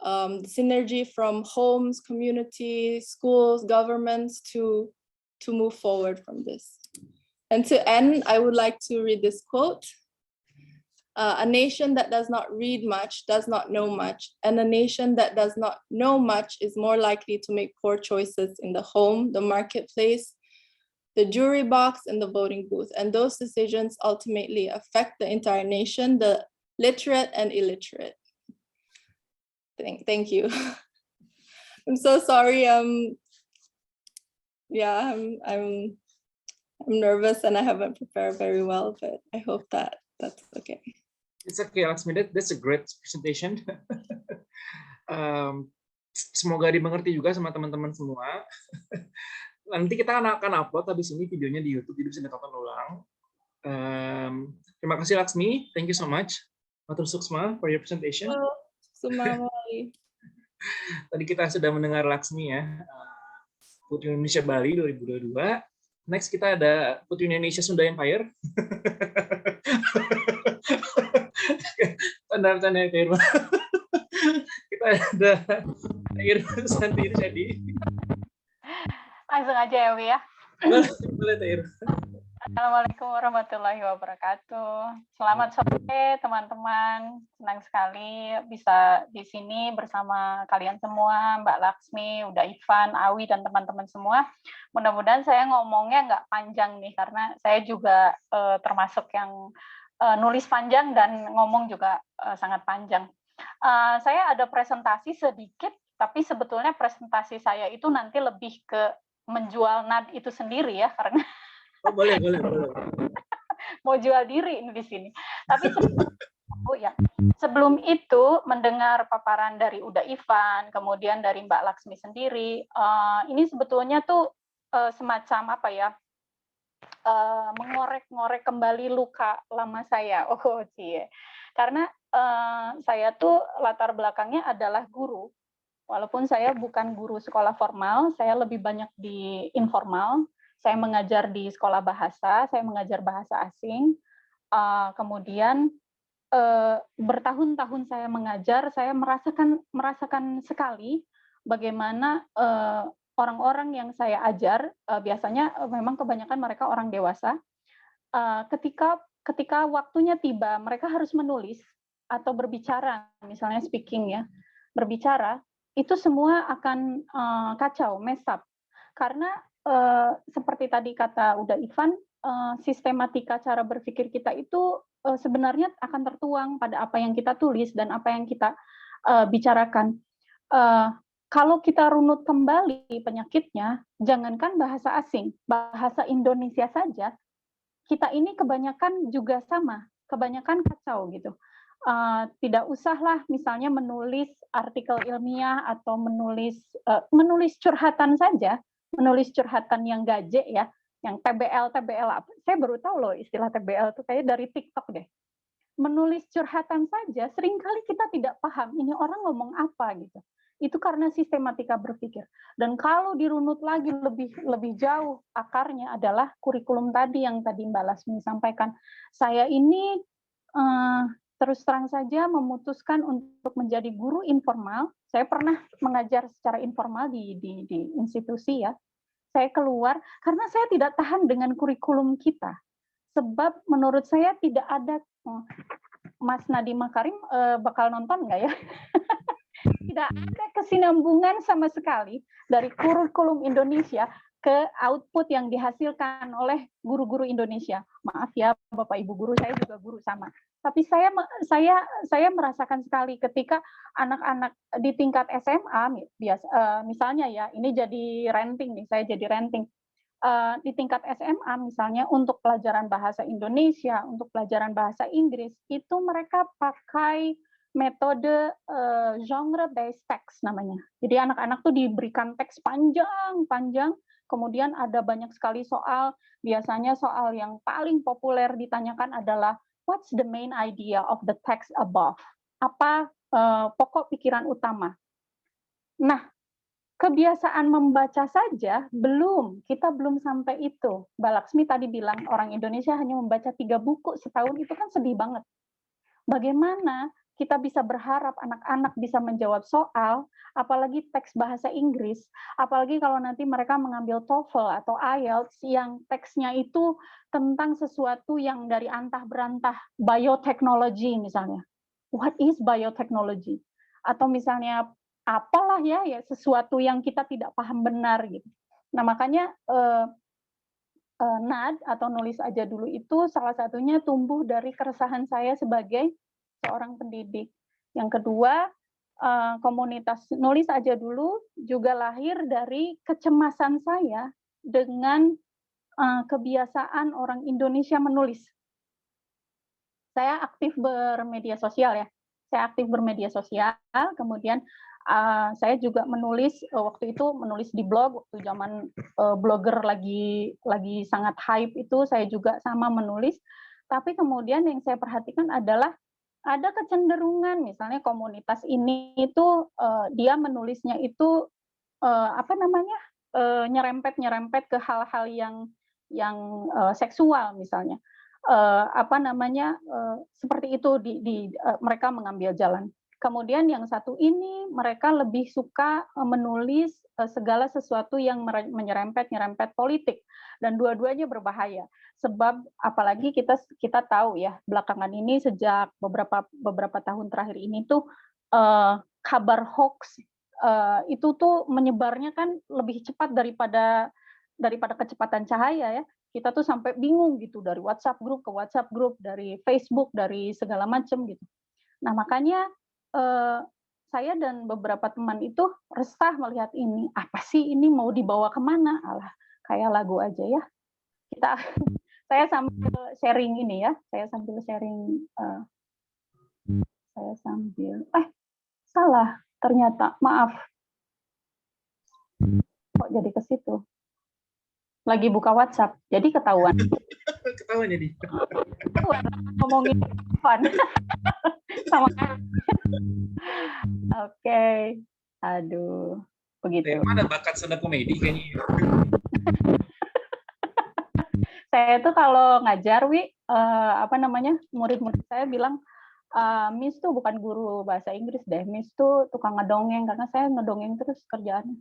synergy from homes, communities, schools, governments to move forward from this. And to end, I would like to read this quote. A nation that does not read much does not know much, and a nation that does not know much is more likely to make poor choices in the home, the marketplace, the jury box, and the voting booth. And those decisions ultimately affect the entire nation, the literate and illiterate. Thank you. I'm so sorry. Yeah, I'm nervous and I haven't prepared very well, but I hope that's okay. It's okay, Laksmi. That's a great presentation. Semoga dimengerti juga sama teman-teman semua. Nanti kita akan upload habis ini videonya di YouTube, jadi bisa ditonton ulang. Terima kasih Laksmi, thank you so much. Matur suksma for your presentation. Tadi kita sudah mendengar Laksmi ya, Putri Indonesia Bali 2022. Next kita ada Putri Indonesia Sunda Empire. Tanda-tanda Irma. Kita ada Irma Santi jadi. Langsung aja ya, Wi ya. Boleh, Irma. Assalamualaikum warahmatullahi wabarakatuh. Selamat sore teman-teman. Senang sekali bisa di sini bersama kalian semua, Mbak Laksmi, udah Ivan, Awi, dan teman-teman semua. Mudah-mudahan saya ngomongnya nggak panjang nih, karena saya juga termasuk yang nulis panjang dan ngomong juga sangat panjang. Saya ada presentasi sedikit, tapi sebetulnya presentasi saya itu nanti lebih ke menjual NAD itu sendiri ya, karena Oh, boleh. mau jual diri ini di sini. Tapi sebelum itu mendengar paparan dari Uda Ivan, kemudian dari Mbak Laksmi sendiri, ini sebetulnya tuh semacam apa ya? Mengorek-ngorek kembali luka lama saya. Oh, cie. Karena saya tuh latar belakangnya adalah guru. Walaupun saya bukan guru sekolah formal, saya lebih banyak di informal. Saya mengajar di sekolah bahasa, saya mengajar bahasa asing. Kemudian bertahun-tahun saya mengajar, saya merasakan sekali bagaimana orang-orang yang saya ajar, biasanya memang kebanyakan mereka orang dewasa. Ketika waktunya tiba, mereka harus menulis atau berbicara, misalnya speaking ya, berbicara, itu semua akan kacau, mess up. Karena seperti tadi kata Uda Ivan, sistematika cara berpikir kita itu sebenarnya akan tertuang pada apa yang kita tulis dan apa yang kita bicarakan. Kalau kita runut kembali penyakitnya, jangankan bahasa asing, bahasa Indonesia saja, kita ini kebanyakan juga sama, kebanyakan kacau gitu. Tidak usahlah misalnya menulis artikel ilmiah atau menulis curhatan saja, menulis curhatan yang gaje ya, yang TBL apa. Saya baru tahu loh istilah TBL itu kayak dari TikTok deh. Menulis curhatan saja, seringkali kita tidak paham ini orang ngomong apa gitu. Itu karena sistematika berpikir. Dan kalau dirunut lagi lebih jauh, akarnya adalah kurikulum tadi yang tadi Mbak Lasmi sampaikan. Saya ini terus terang saja memutuskan untuk menjadi guru informal. Saya pernah mengajar secara informal di institusi ya. Saya keluar karena saya tidak tahan dengan kurikulum kita. Sebab menurut saya tidak ada, Mas Nadiem Makarim bakal nonton nggak ya? Tidak ada kesinambungan sama sekali dari kurikulum Indonesia ke output yang dihasilkan oleh guru-guru Indonesia. Maaf ya, Bapak Ibu guru, saya juga guru sama. Tapi saya merasakan sekali ketika anak-anak di tingkat SMA, misalnya ya, ini jadi ranting nih, saya jadi ranting. Di tingkat SMA misalnya untuk pelajaran bahasa Indonesia, untuk pelajaran bahasa Inggris, itu mereka pakai metode genre based text namanya. Jadi anak-anak tuh diberikan teks panjang, kemudian ada banyak sekali soal, biasanya soal yang paling populer ditanyakan adalah what's the main idea of the text above? Apa pokok pikiran utama? Nah, kebiasaan membaca saja kita belum sampai itu. Mbak Laksmi tadi bilang orang Indonesia hanya membaca 3 buku setahun, itu kan sedih banget. Bagaimana kita bisa berharap anak-anak bisa menjawab soal, apalagi teks bahasa Inggris, apalagi kalau nanti mereka mengambil TOEFL atau IELTS yang teksnya itu tentang sesuatu yang dari antah berantah, biotechnology misalnya. What is biotechnology? Atau misalnya apalah ya sesuatu yang kita tidak paham benar gitu. Nah, makanya NAD atau nulis aja dulu itu salah satunya tumbuh dari keresahan saya sebagai seorang pendidik. Yang kedua, komunitas nulis aja dulu juga lahir dari kecemasan saya dengan kebiasaan orang Indonesia menulis. Saya aktif bermedia sosial ya. Saya aktif bermedia sosial, kemudian saya juga menulis waktu itu menulis di blog waktu zaman blogger lagi sangat hype itu saya juga sama menulis. Tapi kemudian yang saya perhatikan adalah ada kecenderungan misalnya komunitas ini itu dia menulisnya itu nyerempet ke hal-hal yang seksual misalnya. Seperti itu mereka mengambil jalan. Kemudian yang satu ini mereka lebih suka menulis segala sesuatu yang menyerempet politik, dan dua-duanya berbahaya. Sebab apalagi kita tahu ya belakangan ini sejak beberapa tahun terakhir ini tuh kabar hoax itu tuh menyebarnya kan lebih cepat daripada kecepatan cahaya ya. Kita tuh sampai bingung gitu dari WhatsApp grup ke WhatsApp grup, dari Facebook, dari segala macam gitu. Nah makanya saya dan beberapa teman itu resah melihat ini. Apa sih ini mau dibawa kemana? Alah, kayak lagu aja ya. Saya sambil sharing ini ya. Saya sambil sharing. Salah ternyata. Maaf. Kok jadi ke situ? Lagi buka WhatsApp, jadi ketahuan. Ketahuan jadi. Ngomongin fun. Sama. Oke. Aduh, begitu. Ada bakat stand-up komedi kayaknya. Saya tuh kalau ngajar, murid-murid saya bilang, Miss tuh bukan guru bahasa Inggris deh, Miss tuh tukang ngedongeng, karena saya ngedongeng terus kerjaannya.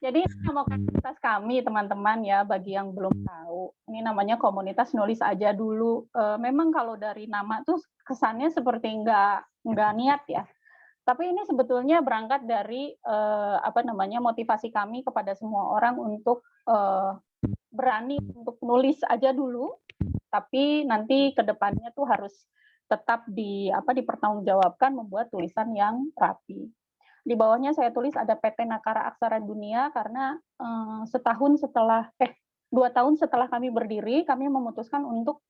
Jadi nama komunitas kami teman-teman ya, bagi yang belum tahu, ini namanya komunitas nulis aja dulu. Memang kalau dari nama tuh kesannya seperti nggak niat ya. Tapi ini sebetulnya berangkat dari motivasi kami kepada semua orang untuk berani untuk nulis aja dulu, tapi nanti ke depannya tuh harus tetap dipertanggungjawabkan membuat tulisan yang rapi. Di bawahnya saya tulis ada PT Nakara Aksara Dunia karena 2 tahun setelah kami berdiri, kami memutuskan untuk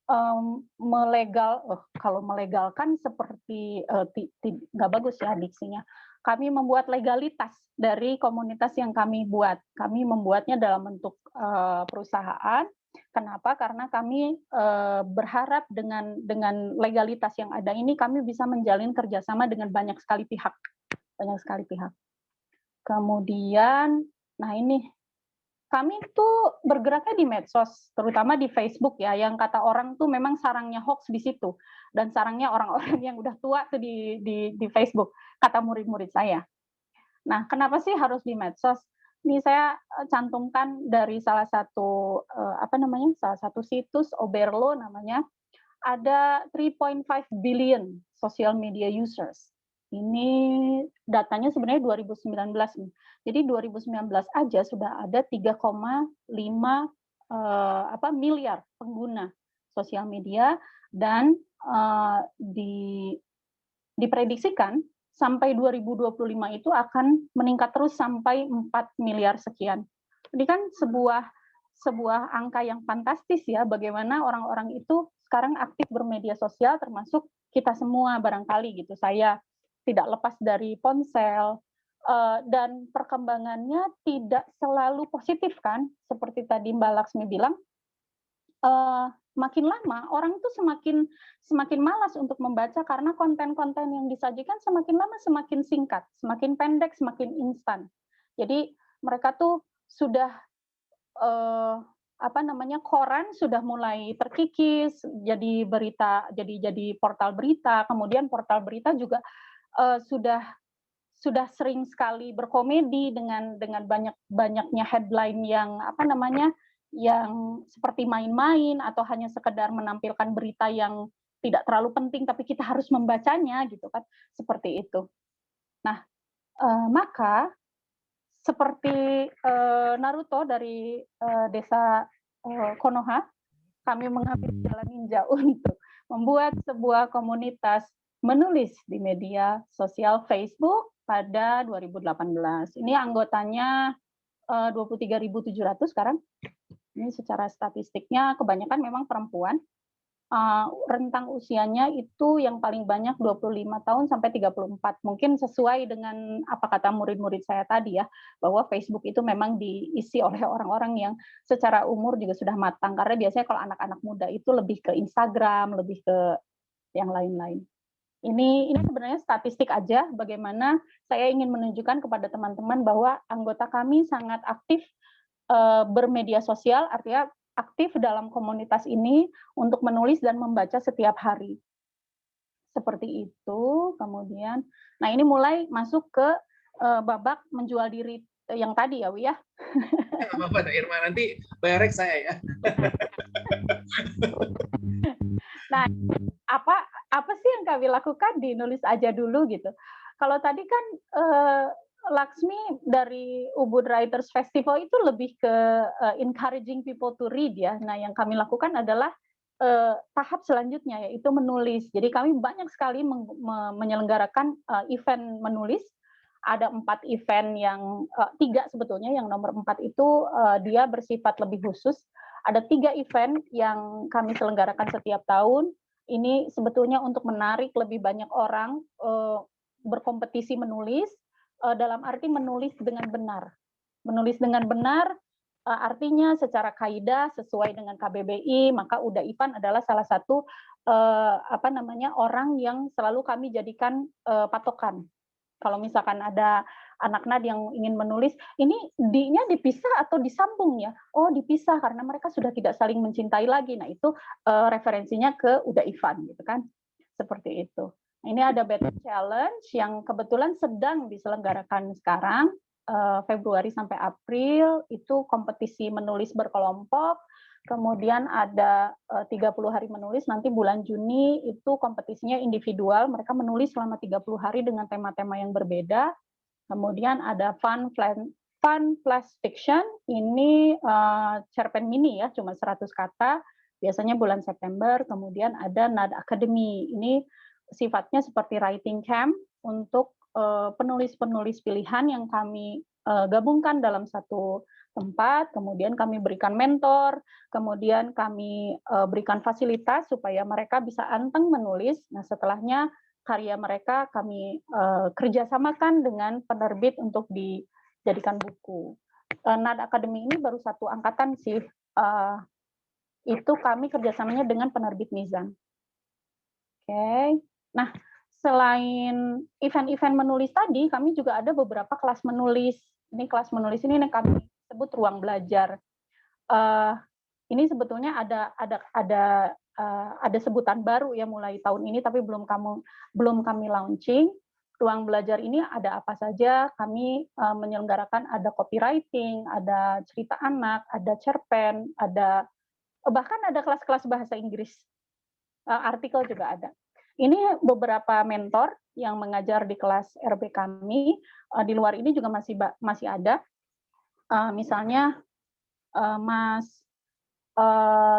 kalau melegalkan seperti nggak bagus ya diksinya. Kami membuat legalitas dari komunitas yang kami buat. Kami membuatnya dalam bentuk perusahaan. Kenapa? Karena kami berharap dengan legalitas yang ada ini kami bisa menjalin kerjasama dengan banyak sekali pihak. Kemudian, nah ini kami tuh bergeraknya di medsos, terutama di Facebook ya, yang kata orang tuh memang sarangnya hoax di situ, dan sarangnya orang-orang yang udah tua tuh di Facebook, kata murid-murid saya. Nah, kenapa sih harus di medsos? Ini saya cantumkan dari salah satu situs Oberlo namanya, ada 3.5 billion social media users. Ini datanya sebenarnya 2019 nih. Jadi 2019 aja sudah ada 3,5 miliar pengguna sosial media, dan diprediksikan sampai 2025 itu akan meningkat terus sampai 4 miliar sekian. Ini kan sebuah angka yang fantastis ya, bagaimana orang-orang itu sekarang aktif bermedia sosial, termasuk kita semua barangkali gitu. Saya tidak lepas dari ponsel, dan perkembangannya tidak selalu positif kan, seperti tadi Mbak Laksmi bilang, makin lama orang itu semakin malas untuk membaca karena konten-konten yang disajikan semakin lama semakin singkat, semakin pendek, semakin instan. Jadi mereka tuh sudah koran sudah mulai terkikis jadi berita, jadi portal berita, kemudian portal berita juga sudah sering sekali berkomedi dengan banyaknya headline yang yang seperti main-main atau hanya sekedar menampilkan berita yang tidak terlalu penting tapi kita harus membacanya gitu kan, seperti itu. Nah, maka seperti Naruto dari desa Konoha, kami mengambil jalan ninja untuk membuat sebuah komunitas menulis di media sosial Facebook pada 2018. Ini anggotanya 23.700 sekarang. Ini secara statistiknya kebanyakan memang perempuan. Rentang usianya itu yang paling banyak 25 tahun sampai 34. Mungkin sesuai dengan apa kata murid-murid saya tadi ya, bahwa Facebook itu memang diisi oleh orang-orang yang secara umur juga sudah matang. Karena biasanya kalau anak-anak muda itu lebih ke Instagram, lebih ke yang lain-lain. Ini sebenarnya statistik aja bagaimana saya ingin menunjukkan kepada teman-teman bahwa anggota kami sangat aktif bermedia sosial, artinya aktif dalam komunitas ini untuk menulis dan membaca setiap hari. Seperti itu. Kemudian, nah ini mulai masuk ke babak menjual diri yang tadi ya, Wi ya. Bapak Irma, nanti bayar saya ya. Nah, apa sih yang kami lakukan di nulis aja dulu gitu. Kalau tadi kan Laksmi dari Ubud Writers Festival itu lebih ke encouraging people to read ya. Nah, yang kami lakukan adalah tahap selanjutnya yaitu menulis. Jadi kami banyak sekali menyelenggarakan event menulis. Ada 4 event yang 3 sebetulnya, yang nomor 4 itu dia bersifat lebih khusus. Ada 3 event yang kami selenggarakan setiap tahun. Ini sebetulnya untuk menarik lebih banyak orang berkompetisi menulis. Dalam arti menulis dengan benar. Menulis dengan benar artinya secara kaidah sesuai dengan KBBI, maka Uda Ivan adalah salah satu orang yang selalu kami jadikan patokan. Kalau misalkan ada anak nad yang ingin menulis, ini D-nya dipisah atau disambung ya? Oh, dipisah karena mereka sudah tidak saling mencintai lagi. Nah, itu referensinya ke Uda Ivan gitu kan. Seperti itu. Ini ada Battle Challenge yang kebetulan sedang diselenggarakan sekarang, Februari sampai April, itu kompetisi menulis berkelompok, kemudian ada 30 hari menulis, nanti bulan Juni itu kompetisinya individual, mereka menulis selama 30 hari dengan tema-tema yang berbeda, kemudian ada Fun Flash Fiction, ini cerpen mini ya, cuma 100 kata, biasanya bulan September, kemudian ada NAD Academy, ini sifatnya seperti writing camp untuk penulis-penulis pilihan yang kami gabungkan dalam satu tempat, kemudian kami berikan mentor, kemudian kami berikan fasilitas supaya mereka bisa anteng menulis. Nah, setelahnya karya mereka kami kerjasamakan dengan penerbit untuk dijadikan buku. NAD Academy ini baru 1 angkatan sih, itu kami kerjasamanya dengan penerbit Mizan. Oke. Nah, selain event-event menulis tadi, kami juga ada beberapa kelas menulis. Ini kelas menulis ini yang kami sebut ruang belajar. Ini sebetulnya ada sebutan baru ya mulai tahun ini, tapi belum kami launching. Ruang belajar ini ada apa saja? Kami menyelenggarakan ada copywriting, ada cerita anak, ada cerpen, bahkan ada kelas-kelas bahasa Inggris. Artikel juga ada. Ini beberapa mentor yang mengajar di kelas RB kami. Di luar ini juga masih ada. Misalnya Mas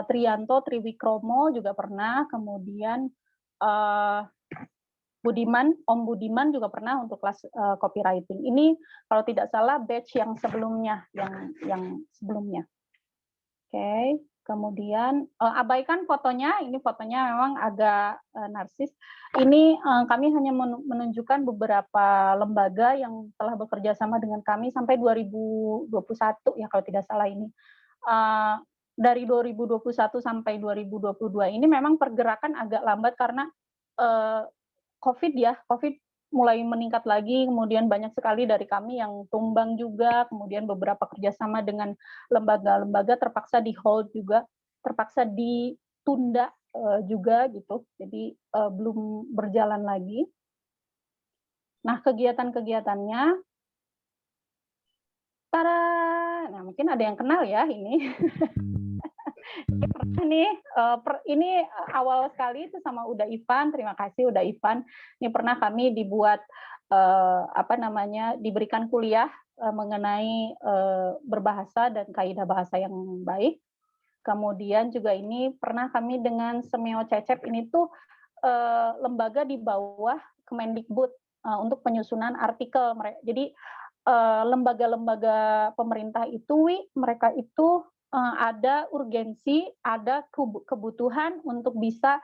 Trianto Triwikromo juga pernah. Kemudian Om Budiman juga pernah untuk kelas copywriting. Ini kalau tidak salah batch yang sebelumnya, yang sebelumnya. Oke. Kemudian abaikan fotonya, ini fotonya memang agak narsis. Ini kami hanya menunjukkan beberapa lembaga yang telah bekerja sama dengan kami sampai 2021 ya kalau tidak salah ini. Dari 2021 sampai 2022 ini memang pergerakan agak lambat karena COVID mulai meningkat lagi, kemudian banyak sekali dari kami yang tumbang juga, kemudian beberapa kerjasama dengan lembaga-lembaga terpaksa di hold juga, terpaksa ditunda juga gitu, jadi belum berjalan lagi. Nah, kegiatan-kegiatannya, nah mungkin ada yang kenal ya ini. Ini awal sekali itu sama Uda Ivan, terima kasih Uda Ivan. Ini pernah kami dibuat diberikan kuliah mengenai berbahasa dan kaidah bahasa yang baik. Kemudian juga ini pernah kami dengan Semeo Cecep, ini tuh lembaga di bawah Kemendikbud untuk penyusunan artikel. Jadi lembaga-lembaga pemerintah itu, mereka itu ada urgensi, ada kebutuhan untuk bisa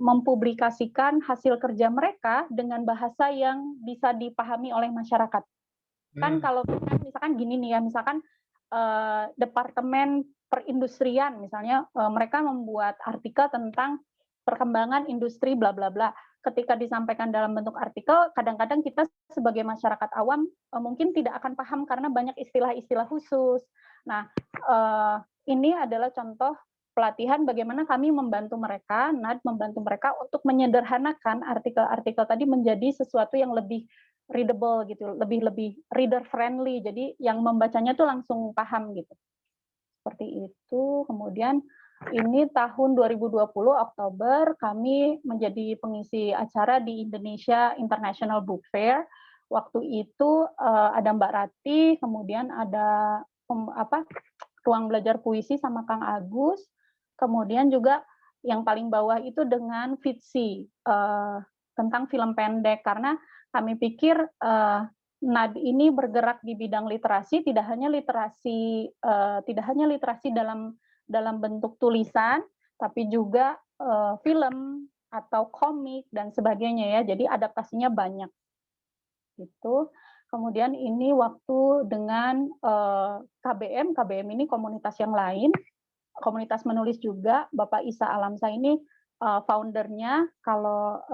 mempublikasikan hasil kerja mereka dengan bahasa yang bisa dipahami oleh masyarakat. Kan kalau misalkan gini nih ya, misalkan Departemen Perindustrian misalnya, mereka membuat artikel tentang perkembangan industri bla bla bla. Ketika disampaikan dalam bentuk artikel, kadang-kadang kita sebagai masyarakat awam mungkin tidak akan paham karena banyak istilah-istilah khusus. Nah, ini adalah contoh pelatihan bagaimana kami membantu mereka, NAD membantu mereka untuk menyederhanakan artikel-artikel tadi menjadi sesuatu yang lebih readable gitu, lebih reader friendly. Jadi yang membacanya tuh langsung paham gitu. Seperti itu. Kemudian ini tahun 2020 Oktober kami menjadi pengisi acara di Indonesia International Book Fair. Waktu itu ada Mbak Rati, kemudian ada ruang belajar puisi sama Kang Agus. Kemudian juga yang paling bawah itu dengan Fitsi tentang film pendek, karena kami pikir NAD ini bergerak di bidang literasi, tidak hanya literasi dalam bentuk tulisan, tapi juga film atau komik dan sebagainya ya. Jadi adaptasinya banyak. Gitu. Kemudian ini waktu dengan KBM ini komunitas yang lain, komunitas menulis juga. Bapak Isa Alamsa ini foundernya. Kalau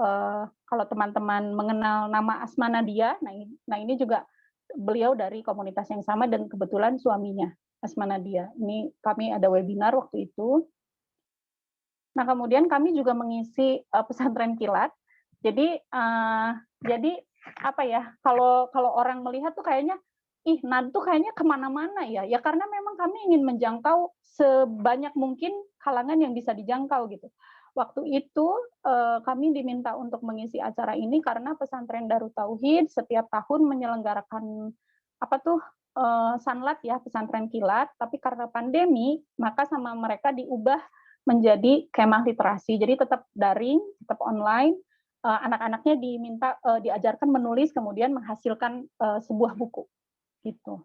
teman-teman mengenal nama Asma Nadia, nah ini juga beliau dari komunitas yang sama dan kebetulan suaminya Asma Nadia. Ini kami ada webinar waktu itu. Nah kemudian kami juga mengisi pesantren kilat. Jadi apa ya? Kalau orang melihat tuh kayaknya NAD tuh kayaknya kemana-mana ya. Ya karena memang kami ingin menjangkau sebanyak mungkin kalangan yang bisa dijangkau gitu. Waktu itu kami diminta untuk mengisi acara ini karena Pesantren Darut Tauhid setiap tahun menyelenggarakan sanlat ya, pesantren kilat, tapi karena pandemi maka sama mereka diubah menjadi kemah literasi. Jadi tetap daring, tetap online. Anak-anaknya diminta diajarkan menulis kemudian menghasilkan sebuah buku gitu.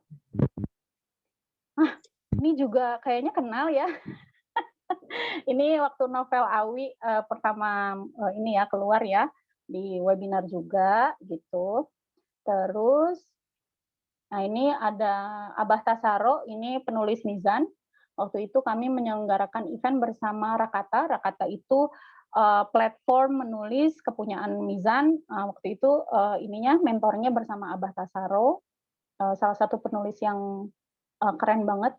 Ini juga kayaknya kenal ya. Ini waktu novel Awi pertama ini ya keluar ya di webinar juga gitu. Terus, nah ini ada Abah Tasaro, ini penulis Mizan. Waktu itu kami menyelenggarakan event bersama Rakata. Rakata itu platform menulis kepunyaan Mizan. Waktu itu mentornya bersama Abah Tasaro, salah satu penulis yang keren banget.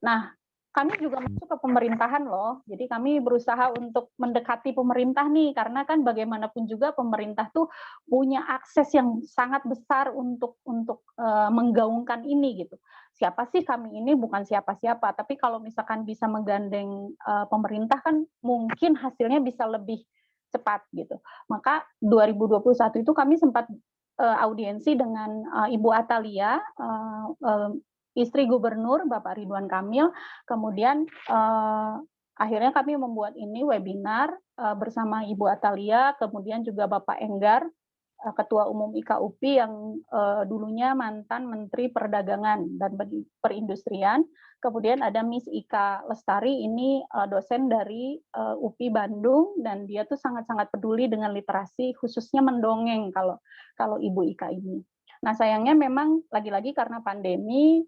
Nah, kami juga masuk ke pemerintahan loh. Jadi kami berusaha untuk mendekati pemerintah nih, karena kan bagaimanapun juga pemerintah tuh punya akses yang sangat besar untuk menggaungkan ini gitu. Siapa sih kami ini? Bukan siapa-siapa, tapi kalau misalkan bisa menggandeng pemerintah kan mungkin hasilnya bisa lebih cepat gitu. Maka 2021 itu kami sempat audiensi dengan Ibu Atalia, istri gubernur Bapak Ridwan Kamil. Kemudian akhirnya kami membuat ini webinar bersama Ibu Atalia, kemudian juga Bapak Enggar, Ketua Umum IKUPI yang dulunya mantan Menteri Perdagangan dan Perindustrian. Kemudian ada Miss Ika Lestari, ini dosen dari UPI Bandung, dan dia tuh sangat-sangat peduli dengan literasi, khususnya mendongeng kalau Ibu Ika ini. Nah sayangnya memang lagi-lagi karena pandemi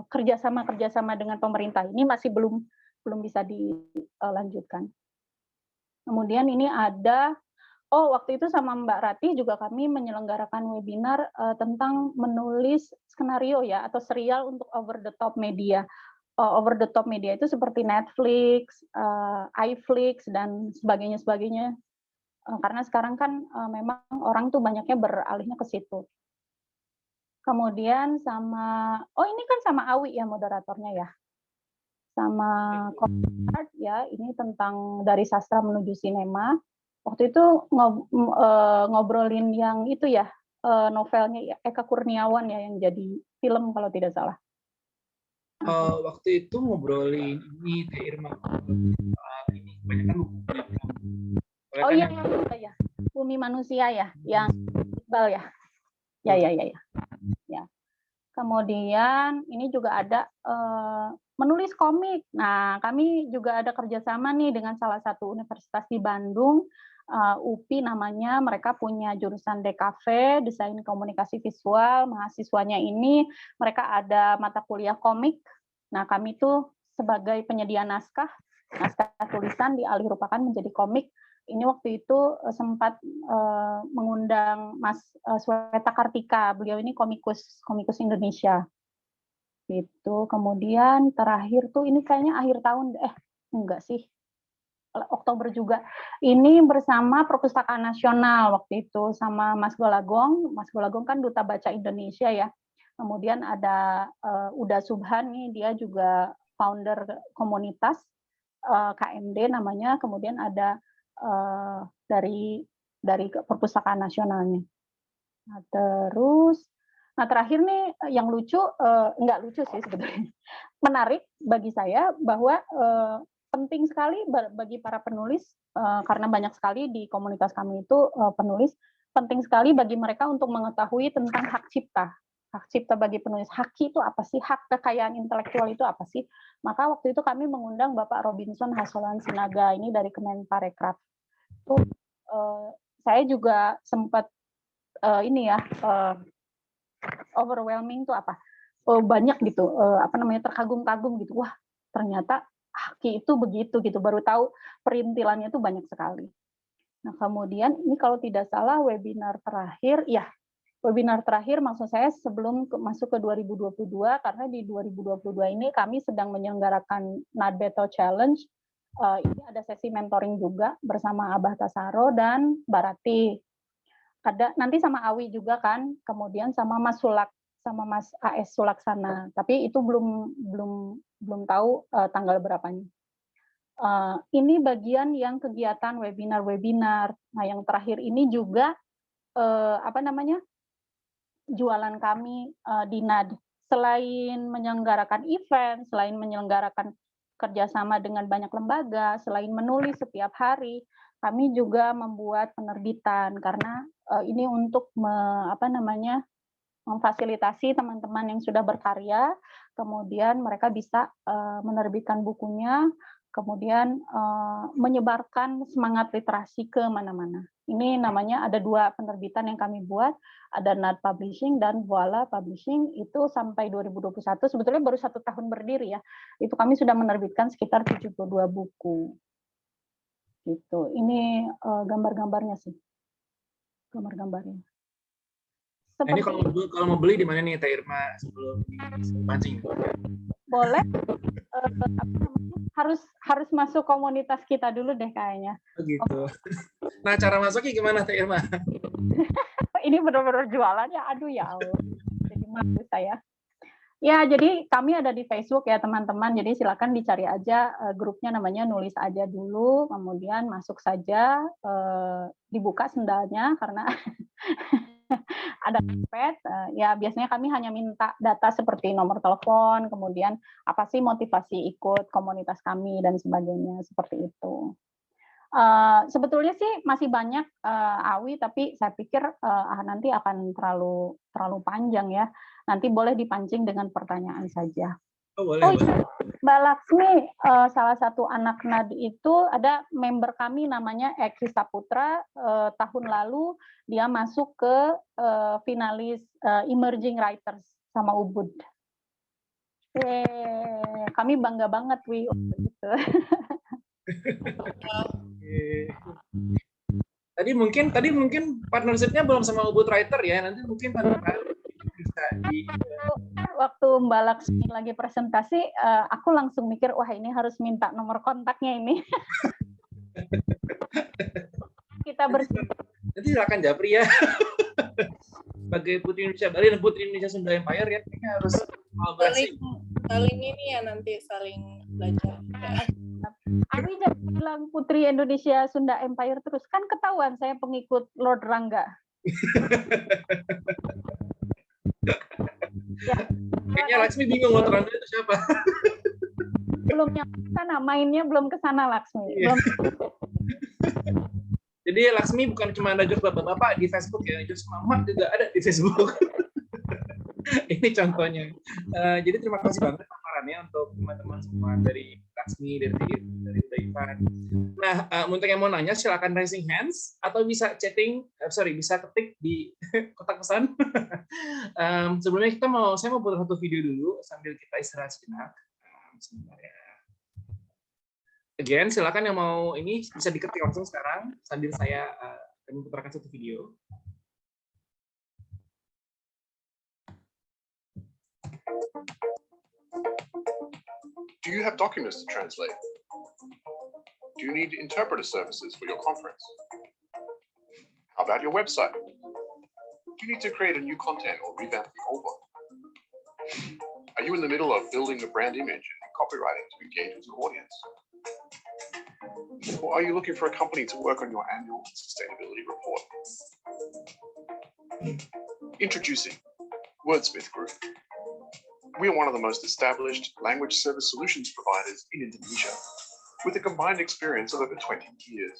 kerjasama dengan pemerintah ini masih belum bisa dilanjutkan. Kemudian ini ada waktu itu sama Mbak Rati juga kami menyelenggarakan webinar tentang menulis skenario ya atau serial untuk over the top media. Over the top media itu seperti Netflix, iFlix dan sebagainya. Karena sekarang kan memang orang tuh banyaknya beralihnya ke situ. Kemudian ini kan sama Awi ya moderatornya ya. Sama Art ya, ini tentang dari sastra menuju sinema. Waktu itu ngobrolin yang itu ya, novelnya Eka Kurniawan ya yang jadi film kalau tidak salah. Waktu itu ngobrolin ini Teh Irma, ini kebanyakan buku. Oh iya, ya. Bumi Manusia ya, yang Iqbal ya. Ya. Kemudian ini juga ada menulis komik. Nah, kami juga ada kerjasama nih dengan salah satu universitas di Bandung, UPI namanya. Mereka punya jurusan DKV, Desain Komunikasi Visual. Mahasiswanya ini mereka ada mata kuliah komik. Nah, kami tuh sebagai penyedia naskah tulisan dialihrupakan menjadi komik. Ini waktu itu sempat mengundang Mas Sweta Kartika. Beliau ini komikus Indonesia. Gitu. Kemudian terakhir tuh ini kayaknya akhir tahun, enggak sih, Oktober juga. Ini bersama Perpustakaan Nasional waktu itu sama Mas Golagong. Mas Golagong kan Duta Baca Indonesia ya. Kemudian ada Uda Subhan nih, dia juga founder komunitas KMD namanya. Kemudian ada dari Perpustakaan Nasionalnya. Nah, terus, terakhir nih yang lucu, enggak lucu sih sebetulnya, menarik bagi saya bahwa penting sekali bagi para penulis, karena banyak sekali di komunitas kami itu penulis, penting sekali bagi mereka untuk mengetahui tentang hak cipta. Hak cipta bagi penulis, haki itu apa sih? Hak kekayaan intelektual itu apa sih? Maka waktu itu kami mengundang Bapak Robinson Hasolan Sinaga, ini dari Kemenparekraf. Itu saya juga sempat overwhelming tuh apa? Banyak gitu, terkagum-kagum gitu. Wah, ternyata haki itu begitu gitu. Baru tahu perintilannya itu banyak sekali. Nah, kemudian ini kalau tidak salah webinar terakhir maksud saya sebelum masuk ke 2022, karena di 2022 ini kami sedang menyelenggarakan NADBETO Challenge. Ini ada sesi mentoring juga bersama Abah Tasaro dan Barati. Ada nanti sama Awi juga kan, kemudian sama Mas Sulak, sama Mas AS Sulaksana. Tapi itu belum tahu tanggal berapanya. Ini bagian yang kegiatan webinar. Nah, yang terakhir ini juga jualan kami di NAD. Selain menyelenggarakan event, selain menyelenggarakan kerjasama dengan banyak lembaga, selain menulis setiap hari, kami juga membuat penerbitan karena ini untuk memfasilitasi teman-teman yang sudah berkarya, kemudian mereka bisa menerbitkan bukunya, kemudian menyebarkan semangat literasi ke mana-mana. Ini namanya ada 2 penerbitan yang kami buat, ada NAD Publishing dan Voila Publishing. Itu sampai 2021, sebetulnya baru 1 tahun berdiri ya. Itu kami sudah menerbitkan sekitar 72 buku. Gitu. Ini gambar-gambarnya sih. Gambar-gambarnya. Ini kalau mau beli di mana nih Teh Irma sebelum mancing? Boleh. Harus masuk komunitas kita dulu deh kayaknya. Begitu. Nah, cara masuknya gimana Teh Irma? Ini benar-benar jualannya, aduh ya Allah. Jadi malu saya. Ya, jadi kami ada di Facebook ya teman-teman. Jadi silakan dicari aja grupnya, namanya Nulis Aja dulu, kemudian masuk saja, dibuka sendalnya karena ada iPad. Ya biasanya kami hanya minta data seperti nomor telepon, kemudian apa sih motivasi ikut komunitas kami dan sebagainya, seperti itu. Sebetulnya sih masih banyak Awi, tapi saya pikir nanti akan terlalu panjang ya. Nanti boleh dipancing dengan pertanyaan saja. Oh, boleh. Mbak Laksmi, salah satu anak NAD itu ada member kami namanya Eki Saputra. Tahun lalu dia masuk ke finalis Emerging Writers sama Ubud. Kami bangga banget, Wi. Tadi mungkin partnership-nya belum sama Ubud Writer ya. Nanti mungkin bisa di waktu Mbak Laksmi lagi presentasi, aku langsung mikir, wah ini harus minta nomor kontaknya ini. Kita nanti silakan Japri ya. Sebagai Putri Indonesia Bali dan Putri Indonesia Sunda Empire ya, ini harus kolaborasi. Saling ini ya nanti saling belajar. Ami jangan bilang Putri Indonesia Sunda Empire terus, kan ketahuan saya pengikut Lord Rangga. Ya, Kayaknya Laksmi bingung loh terang itu siapa. belum nyampe sana, mainnya belum ke sana Laksmi. Iya. Belum. Jadi Laksmi bukan cuma ada jokes bapak-bapak di Facebook ya, jokes mama juga ada di Facebook. Ini contohnya. Jadi terima kasih banget paparannya untuk teman-teman semua dari Laksmi, dari Ivan. Nah, untuk yang mau nanya silakan raising hands atau bisa chatting, bisa ketik di kotak pesan. Sebelumnya saya mau putar satu video dulu sambil kita istirahat sejenak. Sebentar ya. Again, silakan yang mau ini bisa diketik langsung sekarang sambil saya akan memutarkan satu video. Do you have documents to translate? Do you need interpreter services for your conference? How about your website? Do you need to create a new content or revamp the old one? Are you in the middle of building a brand image and copywriting to engage with your audience? Or are you looking for a company to work on your annual sustainability report? Introducing Wordsmith Group. We are one of the most established language service solutions providers in Indonesia, with a combined experience of over 20 years.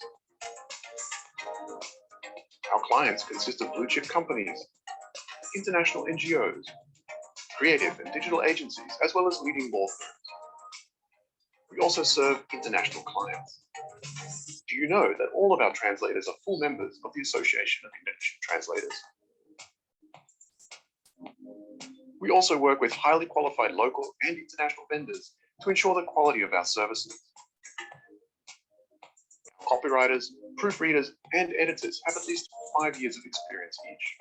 Our clients consist of blue-chip companies, international NGOs, creative and digital agencies, as well as leading law firms. We also serve international clients. Do you know that all of our translators are full members of the Association of Indonesian Translators? We also work with highly qualified local and international vendors to ensure the quality of our services. Copywriters, proofreaders, and editors have at least 5 years of experience each.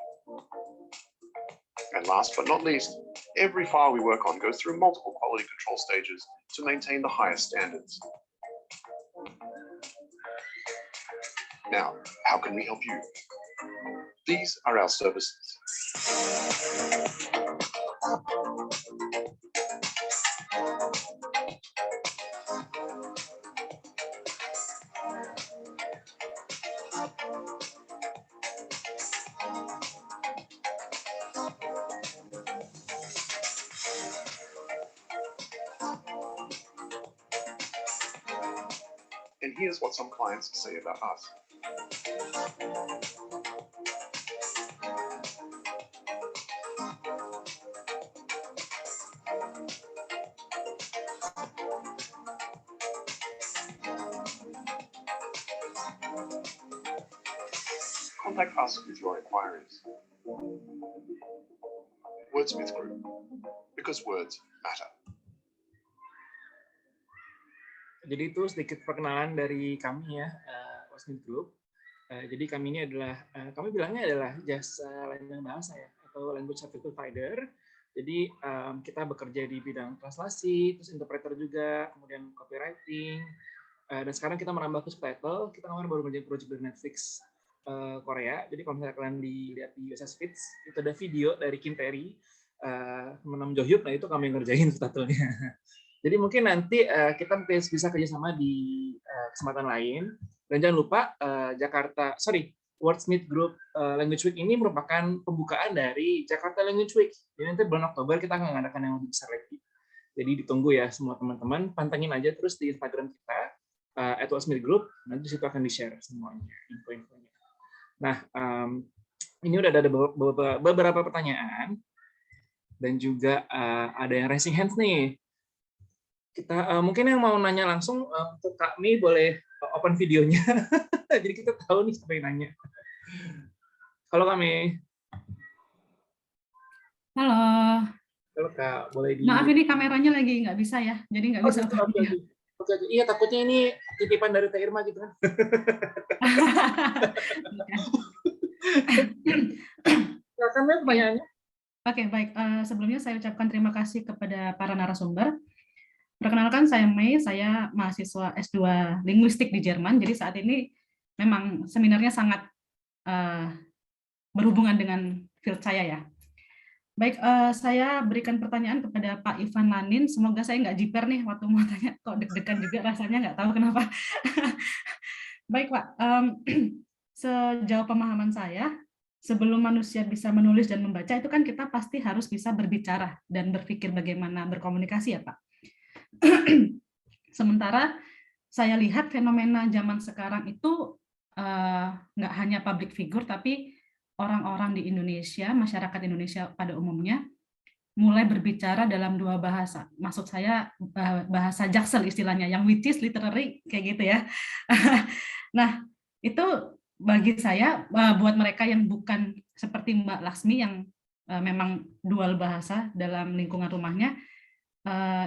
And last but not least, every file we work on goes through multiple quality control stages to maintain the highest standards. Now, how can we help you? These are our services. And here's what some clients say about us. Contact us with your inquiries. Wordsmith Group, because words matter. Jadi itu sedikit perkenalan dari kami ya, Wordsmith Group. Jadi kami ini adalah, kami bilangnya adalah jasa layanan bahasa ya, atau language service provider. Jadi kita bekerja di bidang translasi, terus interpreter juga, kemudian copywriting, dan sekarang kita merambah ke subtitle. Kita kemarin baru mengerjakan project dari Netflix Korea. Jadi kalau misalnya kalian dilihat di USS Fits, itu ada video dari Kim Terry, Menam Johyuk, nah itu kami ngerjain subtitlenya. Jadi mungkin nanti kita bisa kerjasama di kesempatan lain. Dan jangan lupa Wordsmith Group Language Week ini merupakan pembukaan dari Jakarta Language Week. Jadi nanti bulan Oktober kita akan mengadakan yang lebih besar lagi. Jadi ditunggu ya semua teman-teman, pantengin aja terus di Instagram kita @Wordsmith Group. Nanti di situ akan di-share semuanya info-infonya. Nah, ini udah ada beberapa pertanyaan dan juga ada yang raising hands nih. Kita mungkin yang mau nanya langsung untuk Kak Mi boleh open videonya. Jadi kita tahu nih siapa yang nanya. Halo Kak Mi. Halo. Halo Kak, boleh di... Maaf ini kameranya lagi nggak bisa ya, jadi nggak bisa open video. Oke. Iya takutnya ini titipan dari Teh Irma gitu kan. Silakan ya pertanyaannya. Oke, baik. Sebelumnya saya ucapkan terima kasih kepada para narasumber. Perkenalkan, saya Mei, saya mahasiswa S2 Linguistik di Jerman. Jadi saat ini memang seminarnya sangat berhubungan dengan field saya ya. Baik, saya berikan pertanyaan kepada Pak Ivan Lanin. Semoga saya nggak jiper nih waktu mau tanya, kok deg-degan juga rasanya, nggak tahu kenapa. Baik Pak, sejauh pemahaman saya, sebelum manusia bisa menulis dan membaca, itu kan kita pasti harus bisa berbicara dan berpikir bagaimana berkomunikasi ya Pak. Sementara saya lihat fenomena zaman sekarang itu nggak hanya public figure, tapi orang-orang di Indonesia, masyarakat Indonesia pada umumnya, mulai berbicara dalam dua bahasa. Maksud saya bahasa jaksel istilahnya, yang which is literary, kayak gitu ya. Nah, itu bagi saya, buat mereka yang bukan seperti Mbak Laksmi, yang memang dual bahasa dalam lingkungan rumahnya,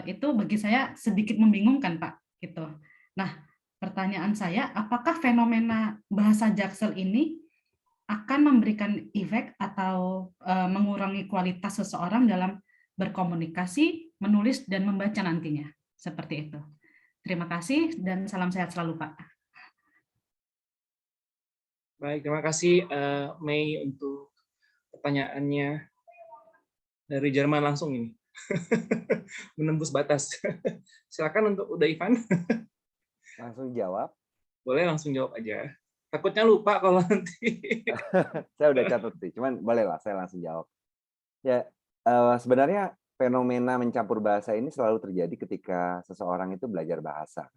itu bagi saya sedikit membingungkan, Pak. Gitu. Nah, pertanyaan saya, apakah fenomena bahasa jaksel ini akan memberikan efek atau mengurangi kualitas seseorang dalam berkomunikasi, menulis, dan membaca nantinya? Seperti itu. Terima kasih dan salam sehat selalu, Pak. Baik, terima kasih Mei untuk pertanyaannya dari Jerman langsung ini. Menembus batas. Silakan untuk udah Ivan. Langsung jawab. Boleh langsung jawab aja. Takutnya lupa kalau nanti. Saya udah catat sih, cuman bolehlah saya langsung jawab. Ya, sebenarnya fenomena mencampur bahasa ini selalu terjadi ketika seseorang itu belajar bahasa.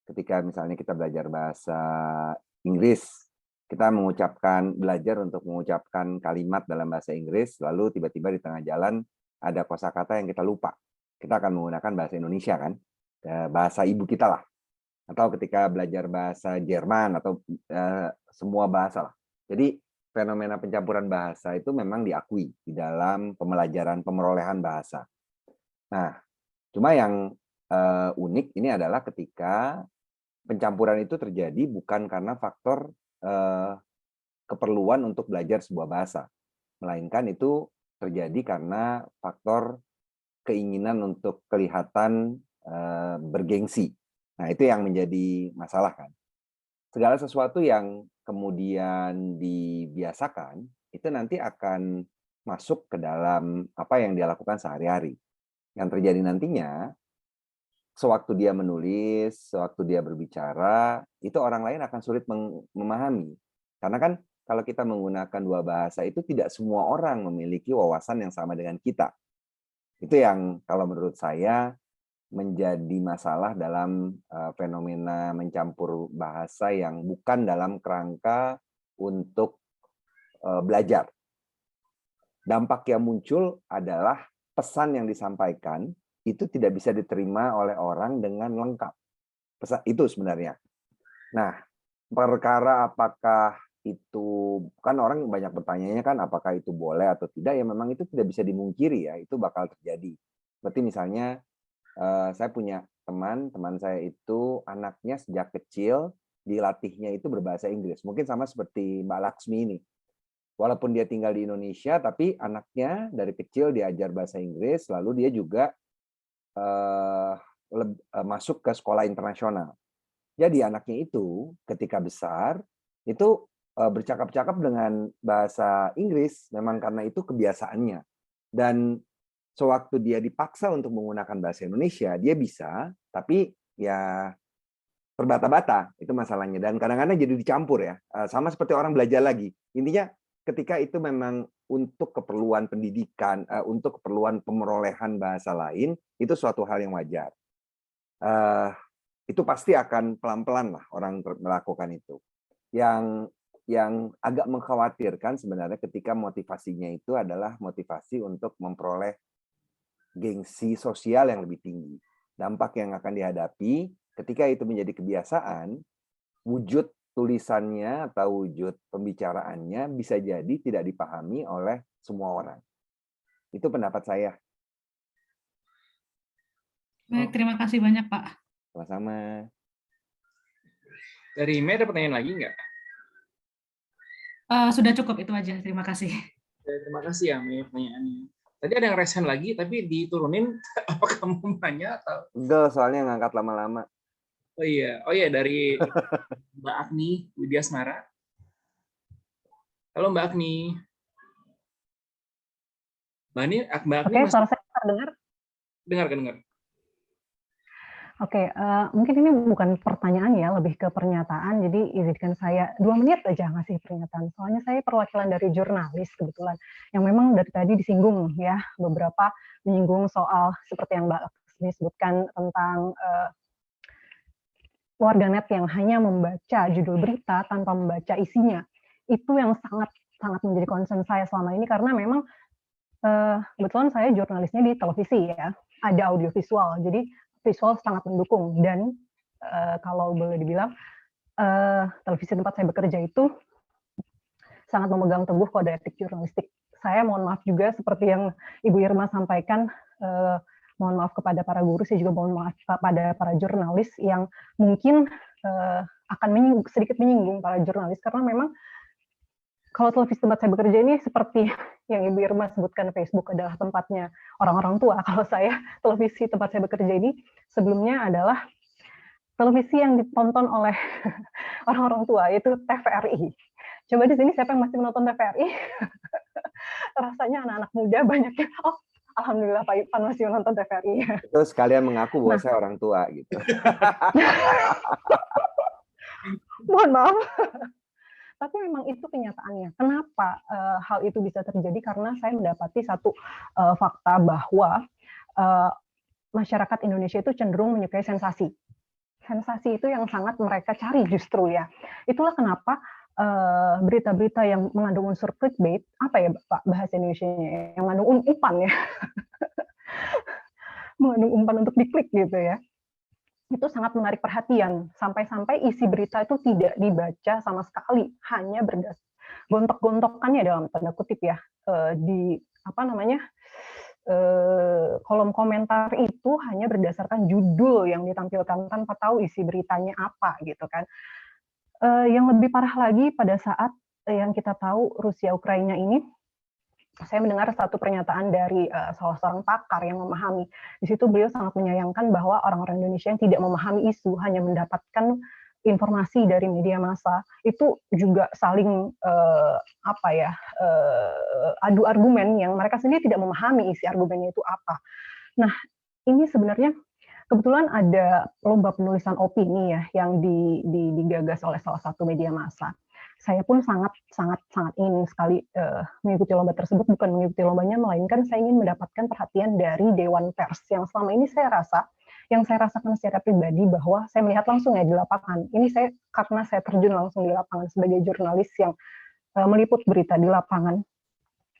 Ketika misalnya kita belajar bahasa Inggris, kita belajar untuk mengucapkan kalimat dalam bahasa Inggris, lalu tiba-tiba di tengah jalan ada kosakata yang kita lupa. Kita akan menggunakan bahasa Indonesia kan, bahasa ibu kita lah. Atau ketika belajar bahasa Jerman atau semua bahasa lah. Jadi fenomena pencampuran bahasa itu memang diakui di dalam pemerolehan bahasa. Nah, cuma yang unik ini adalah ketika pencampuran itu terjadi bukan karena faktor keperluan untuk belajar sebuah bahasa, melainkan itu terjadi karena faktor keinginan untuk kelihatan bergengsi. Nah, itu yang menjadi masalah kan. Segala sesuatu yang kemudian dibiasakan, itu nanti akan masuk ke dalam apa yang dia lakukan sehari-hari. Yang terjadi nantinya, sewaktu dia menulis, sewaktu dia berbicara, itu orang lain akan sulit memahami. Karena kan kalau kita menggunakan dua bahasa itu tidak semua orang memiliki wawasan yang sama dengan kita. Itu yang kalau menurut saya menjadi masalah dalam fenomena mencampur bahasa yang bukan dalam kerangka untuk belajar. Dampak yang muncul adalah pesan yang disampaikan itu tidak bisa diterima oleh orang dengan lengkap. Pesan itu sebenarnya. Nah, perkara apakah itu, kan orang banyak bertanya kan apakah itu boleh atau tidak, ya memang itu tidak bisa dimungkiri ya, itu bakal terjadi. Seperti misalnya saya punya teman saya itu anaknya sejak kecil dilatihnya itu berbahasa Inggris. Mungkin sama seperti Mbak Laksmi ini. Walaupun dia tinggal di Indonesia, tapi anaknya dari kecil diajar bahasa Inggris, lalu dia juga masuk ke sekolah internasional. Jadi anaknya itu ketika besar, itu bercakap-cakap dengan bahasa Inggris, memang karena itu kebiasaannya. Dan sewaktu dia dipaksa untuk menggunakan bahasa Indonesia, dia bisa, tapi ya terbata-bata, itu masalahnya. Dan kadang-kadang jadi dicampur ya, sama seperti orang belajar lagi. Intinya ketika itu memang untuk keperluan pendidikan, untuk keperluan pemerolehan bahasa lain, itu suatu hal yang wajar. Itu pasti akan pelan-pelan lah orang melakukan itu. Yang agak mengkhawatirkan sebenarnya ketika motivasinya itu adalah motivasi untuk memperoleh gengsi sosial yang lebih tinggi. Dampak yang akan dihadapi ketika itu menjadi kebiasaan, wujud tulisannya atau wujud pembicaraannya bisa jadi tidak dipahami oleh semua orang. Itu pendapat saya. Baik, terima kasih banyak, Pak. Sama-sama. Dari Mei ada pertanyaan lagi nggak? Sudah cukup, itu aja. Terima kasih. Terima kasih ya Mei pertanyaannya. Tadi ada yang resen lagi, tapi diturunin. Apa kamu nanya atau? Enggak, soalnya ngangkat lama-lama. Oh iya, dari Mbak Agni Widya Asmara. Halo Mbak Agni. Mbak Agni Oke, masih suara saya terdengar? dengar. Oke, mungkin ini bukan pertanyaan ya, lebih ke pernyataan. Jadi izinkan saya 2 menit aja ngasih pernyataan. Soalnya saya perwakilan dari jurnalis kebetulan, yang memang dari tadi disinggung ya, beberapa menyinggung soal seperti yang Mbak Laksmi sebutkan tentang warganet yang hanya membaca judul berita tanpa membaca isinya. Itu yang sangat menjadi concern saya selama ini, karena memang kebetulan saya jurnalisnya di televisi ya, ada audiovisual, jadi visual sangat mendukung. Dan kalau boleh dibilang televisi tempat saya bekerja itu sangat memegang teguh kode etik jurnalistik. Saya mohon maaf juga seperti yang Ibu Irma sampaikan, mohon maaf kepada para guru, saya juga mohon maaf kepada para jurnalis yang mungkin akan sedikit menyinggung para jurnalis, karena memang kalau televisi tempat saya bekerja ini seperti yang Ibu Irma sebutkan, Facebook adalah tempatnya orang-orang tua. Kalau saya, televisi tempat saya bekerja ini sebelumnya adalah televisi yang ditonton oleh orang-orang tua, yaitu TVRI. Coba di sini siapa yang masih menonton TVRI? Rasanya anak-anak muda banyak yang, oh alhamdulillah Pak Ivan masih menonton TVRI. Itu sekalian mengaku bahwa saya orang tua gitu. Mohon maaf. Tapi memang itu kenyataannya. Kenapa hal itu bisa terjadi? Karena saya mendapati satu fakta bahwa masyarakat Indonesia itu cenderung menyukai sensasi. Sensasi itu yang sangat mereka cari justru ya. Itulah kenapa berita-berita yang mengandung unsur clickbait, apa ya Pak bahasa Indonesianya, yang mengandung umpan ya, mengandung umpan untuk diklik gitu ya, itu sangat menarik perhatian, sampai-sampai isi berita itu tidak dibaca sama sekali, hanya gontok-gontokannya dalam tanda kutip ya, di apa namanya, kolom komentar itu hanya berdasarkan judul yang ditampilkan tanpa tahu isi beritanya apa gitu kan. Yang lebih parah lagi pada saat yang kita tahu Rusia Ukraina ini, saya mendengar satu pernyataan dari salah seorang pakar yang memahami. Di situ beliau sangat menyayangkan bahwa orang-orang Indonesia yang tidak memahami isu, hanya mendapatkan informasi dari media massa, itu juga saling adu argumen yang mereka sendiri tidak memahami isi argumennya itu apa. Nah, ini sebenarnya kebetulan ada lomba penulisan opini ya yang digagas oleh salah satu media massa. Saya pun sangat ingin sekali mengikuti lomba tersebut, bukan mengikuti lombanya, melainkan saya ingin mendapatkan perhatian dari Dewan Pers yang selama ini saya rasakan secara pribadi bahwa saya melihat langsung ya di lapangan. Ini karena saya terjun langsung di lapangan sebagai jurnalis yang meliput berita di lapangan.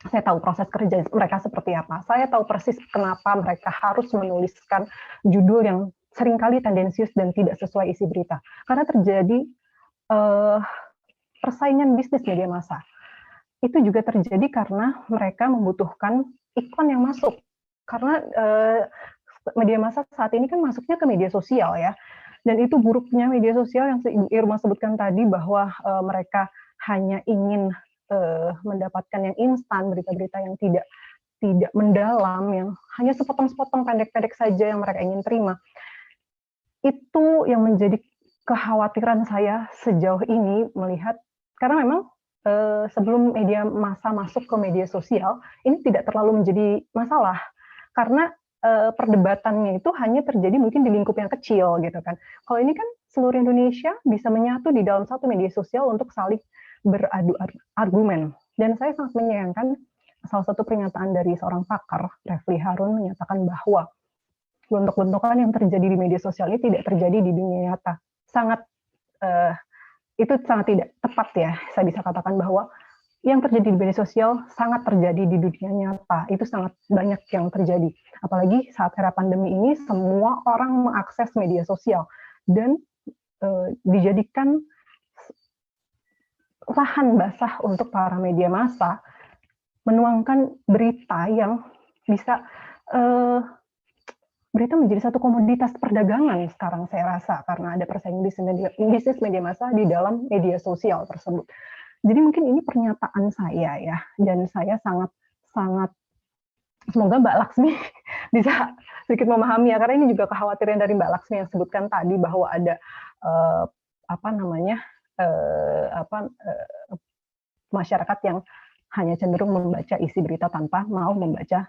Saya tahu proses kerja mereka seperti apa. Saya tahu persis kenapa mereka harus menuliskan judul yang seringkali tendensius dan tidak sesuai isi berita. Karena terjadi persaingan bisnis media massa. Itu juga terjadi karena mereka membutuhkan iklan yang masuk. Karena media massa saat ini kan masuknya ke media sosial ya. Dan itu buruknya media sosial yang Irma sebutkan tadi, bahwa mereka hanya ingin mendapatkan yang instan, berita-berita yang tidak mendalam, yang hanya sepotong-sepotong pendek-pendek saja yang mereka ingin terima. Itu yang menjadi kekhawatiran saya sejauh ini melihat, karena memang sebelum media massa masuk ke media sosial, ini tidak terlalu menjadi masalah, karena perdebatannya itu hanya terjadi mungkin di lingkup yang kecil gitu kan. Kalau ini kan seluruh Indonesia bisa menyatu di dalam satu media sosial untuk saling beradu argumen. Dan saya sangat menyayangkan salah satu pernyataan dari seorang pakar, Refli Harun, menyatakan bahwa gontok-gontokan yang terjadi di media sosial ini tidak terjadi di dunia nyata. Itu sangat tidak tepat ya. Saya bisa katakan bahwa yang terjadi di media sosial sangat terjadi di dunia nyata. Itu sangat banyak yang terjadi. Apalagi saat era pandemi ini, semua orang mengakses media sosial dan dijadikan lahan basah untuk para media massa menuangkan berita yang bisa berita menjadi satu komoditas perdagangan sekarang saya rasa, karena ada persaingan bisnis media massa di dalam media sosial tersebut. Jadi mungkin ini pernyataan saya ya, dan saya sangat semoga Mbak Laksmi bisa sedikit memahami ya, karena ini juga kekhawatiran dari Mbak Laksmi yang sebutkan tadi bahwa ada masyarakat yang hanya cenderung membaca isi berita tanpa mau membaca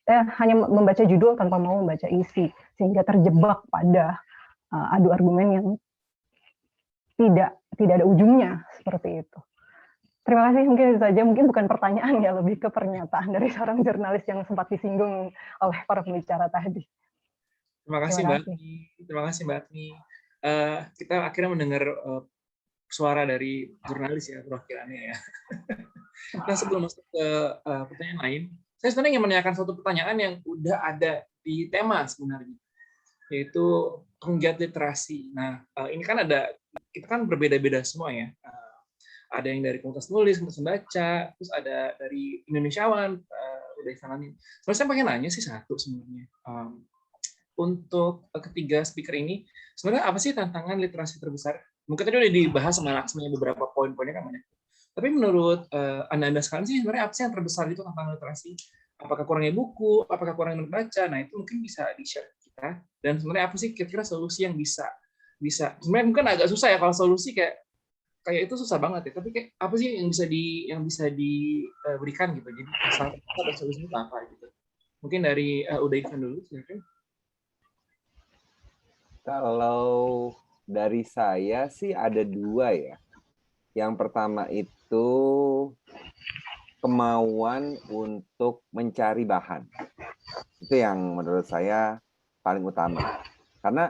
hanya membaca judul tanpa mau membaca isi, sehingga terjebak pada adu argumen yang tidak ada ujungnya seperti itu. Terima kasih, mungkin itu saja. Mungkin bukan pertanyaan ya, lebih ke pernyataan dari seorang jurnalis yang sempat disinggung oleh para pembicara tadi. Terima kasih Mbak Agni. Terima kasih Mbak Agni. Kita akhirnya mendengar suara dari jurnalis ya, perwakilannya ya. Nah, sebelum masuk ke pertanyaan lain, saya sebenarnya ingin menanyakan suatu pertanyaan yang udah ada di tema sebenarnya, yaitu penggiat literasi. Nah, ini kan kita kan berbeda-beda semua ya. Ada yang dari komunitas nulis, komunitas membaca, terus ada dari Indonesiawan, udah Ivanani. Sebenarnya saya pengen nanya sih satu sebenarnya. Untuk ketiga speaker ini, sebenarnya apa sih tantangan literasi terbesar? Mungkin tadi udah dibahas sama Laksminya beberapa poin-poinnya kan banyak. Tapi menurut Anda sekarang sih sebenarnya apa sih yang terbesar itu tantangan literasi? Apakah kurangnya buku? Apakah kurangnya membaca? Nah, itu mungkin bisa di-share ke kita. Dan sebenarnya apa sih kira-kira solusi yang bisa sebenarnya mungkin agak susah ya kalau solusi kayak itu susah banget ya, tapi kayak apa sih yang bisa diberikan gitu. Jadi asal ada solusi itu apa gitu. Mungkin dari Uda Ivan dulu silakan. Kalau dari saya sih ada dua ya. Yang pertama itu kemauan untuk mencari bahan. Itu yang menurut saya paling utama. Karena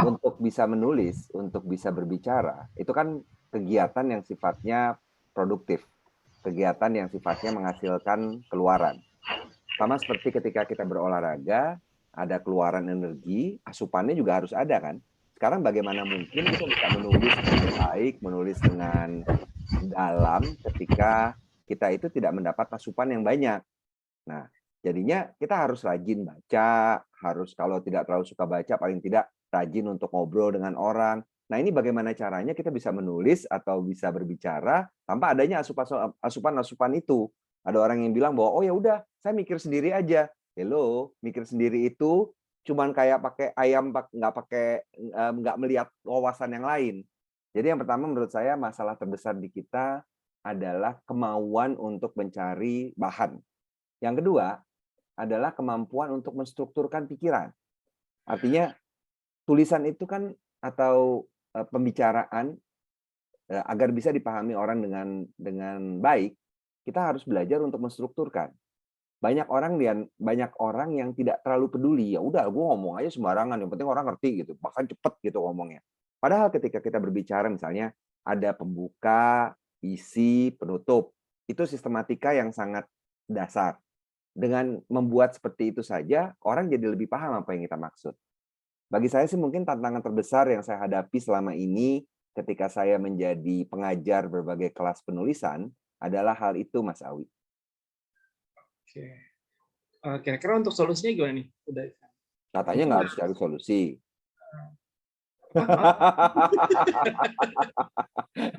untuk bisa menulis, untuk bisa berbicara, itu kan kegiatan yang sifatnya produktif. Kegiatan yang sifatnya menghasilkan keluaran. Sama seperti ketika kita berolahraga, ada keluaran energi, asupannya juga harus ada kan. Sekarang bagaimana mungkin kita bisa menulis dengan baik, menulis dengan dalam ketika kita itu tidak mendapat asupan yang banyak. Nah, jadinya kita harus rajin baca, harus kalau tidak terlalu suka baca, paling tidak rajin untuk ngobrol dengan orang. Nah, ini bagaimana caranya kita bisa menulis atau bisa berbicara tanpa adanya asupan-asupan itu. Ada orang yang bilang bahwa, oh ya udah, saya mikir sendiri aja. Hello, mikir sendiri itu cuman kayak pakai ayam, nggak melihat wawasan yang lain. Jadi yang pertama menurut saya masalah terbesar di kita adalah kemauan untuk mencari bahan. Yang kedua adalah kemampuan untuk menstrukturkan pikiran. Artinya tulisan itu kan atau pembicaraan agar bisa dipahami orang dengan baik, kita harus belajar untuk menstrukturkan. Banyak orang yang tidak terlalu peduli, ya udah gue ngomong aja sembarangan, yang penting orang ngerti gitu, bahkan cepet gitu ngomongnya. Padahal ketika kita berbicara misalnya ada pembuka, isi, penutup, itu sistematika yang sangat dasar. Dengan membuat seperti itu saja, orang jadi lebih paham apa yang kita maksud. Bagi saya sih mungkin tantangan terbesar yang saya hadapi selama ini ketika saya menjadi pengajar berbagai kelas penulisan adalah hal itu, Mas Awi. Oke. Kira-kira untuk solusinya gimana nih? Udah. Katanya nggak harus cari solusi.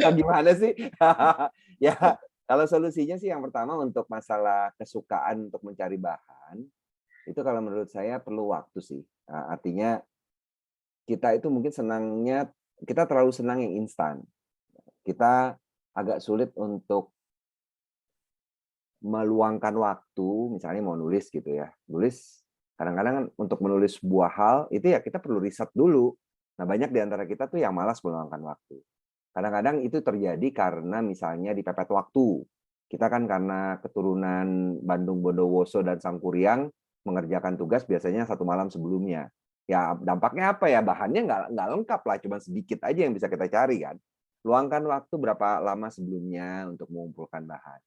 Gimana sih? Ya, kalau solusinya sih yang pertama untuk masalah kesukaan untuk mencari bahan, itu kalau menurut saya perlu waktu sih. Nah, artinya kita itu mungkin kita terlalu senang yang instan. Kita agak sulit untuk meluangkan waktu, misalnya mau nulis gitu ya. Nulis, kadang-kadang untuk menulis sebuah hal, itu ya kita perlu riset dulu. Nah, banyak di antara kita tuh yang malas meluangkan waktu. Kadang-kadang itu terjadi karena misalnya dipepet waktu. Kita kan karena keturunan Bandung Bondowoso dan Sangkuriang mengerjakan tugas biasanya 1 malam sebelumnya. Ya dampaknya apa ya, bahannya nggak lengkap lah, cuma sedikit aja yang bisa kita cari kan. Luangkan waktu berapa lama sebelumnya untuk mengumpulkan bahan.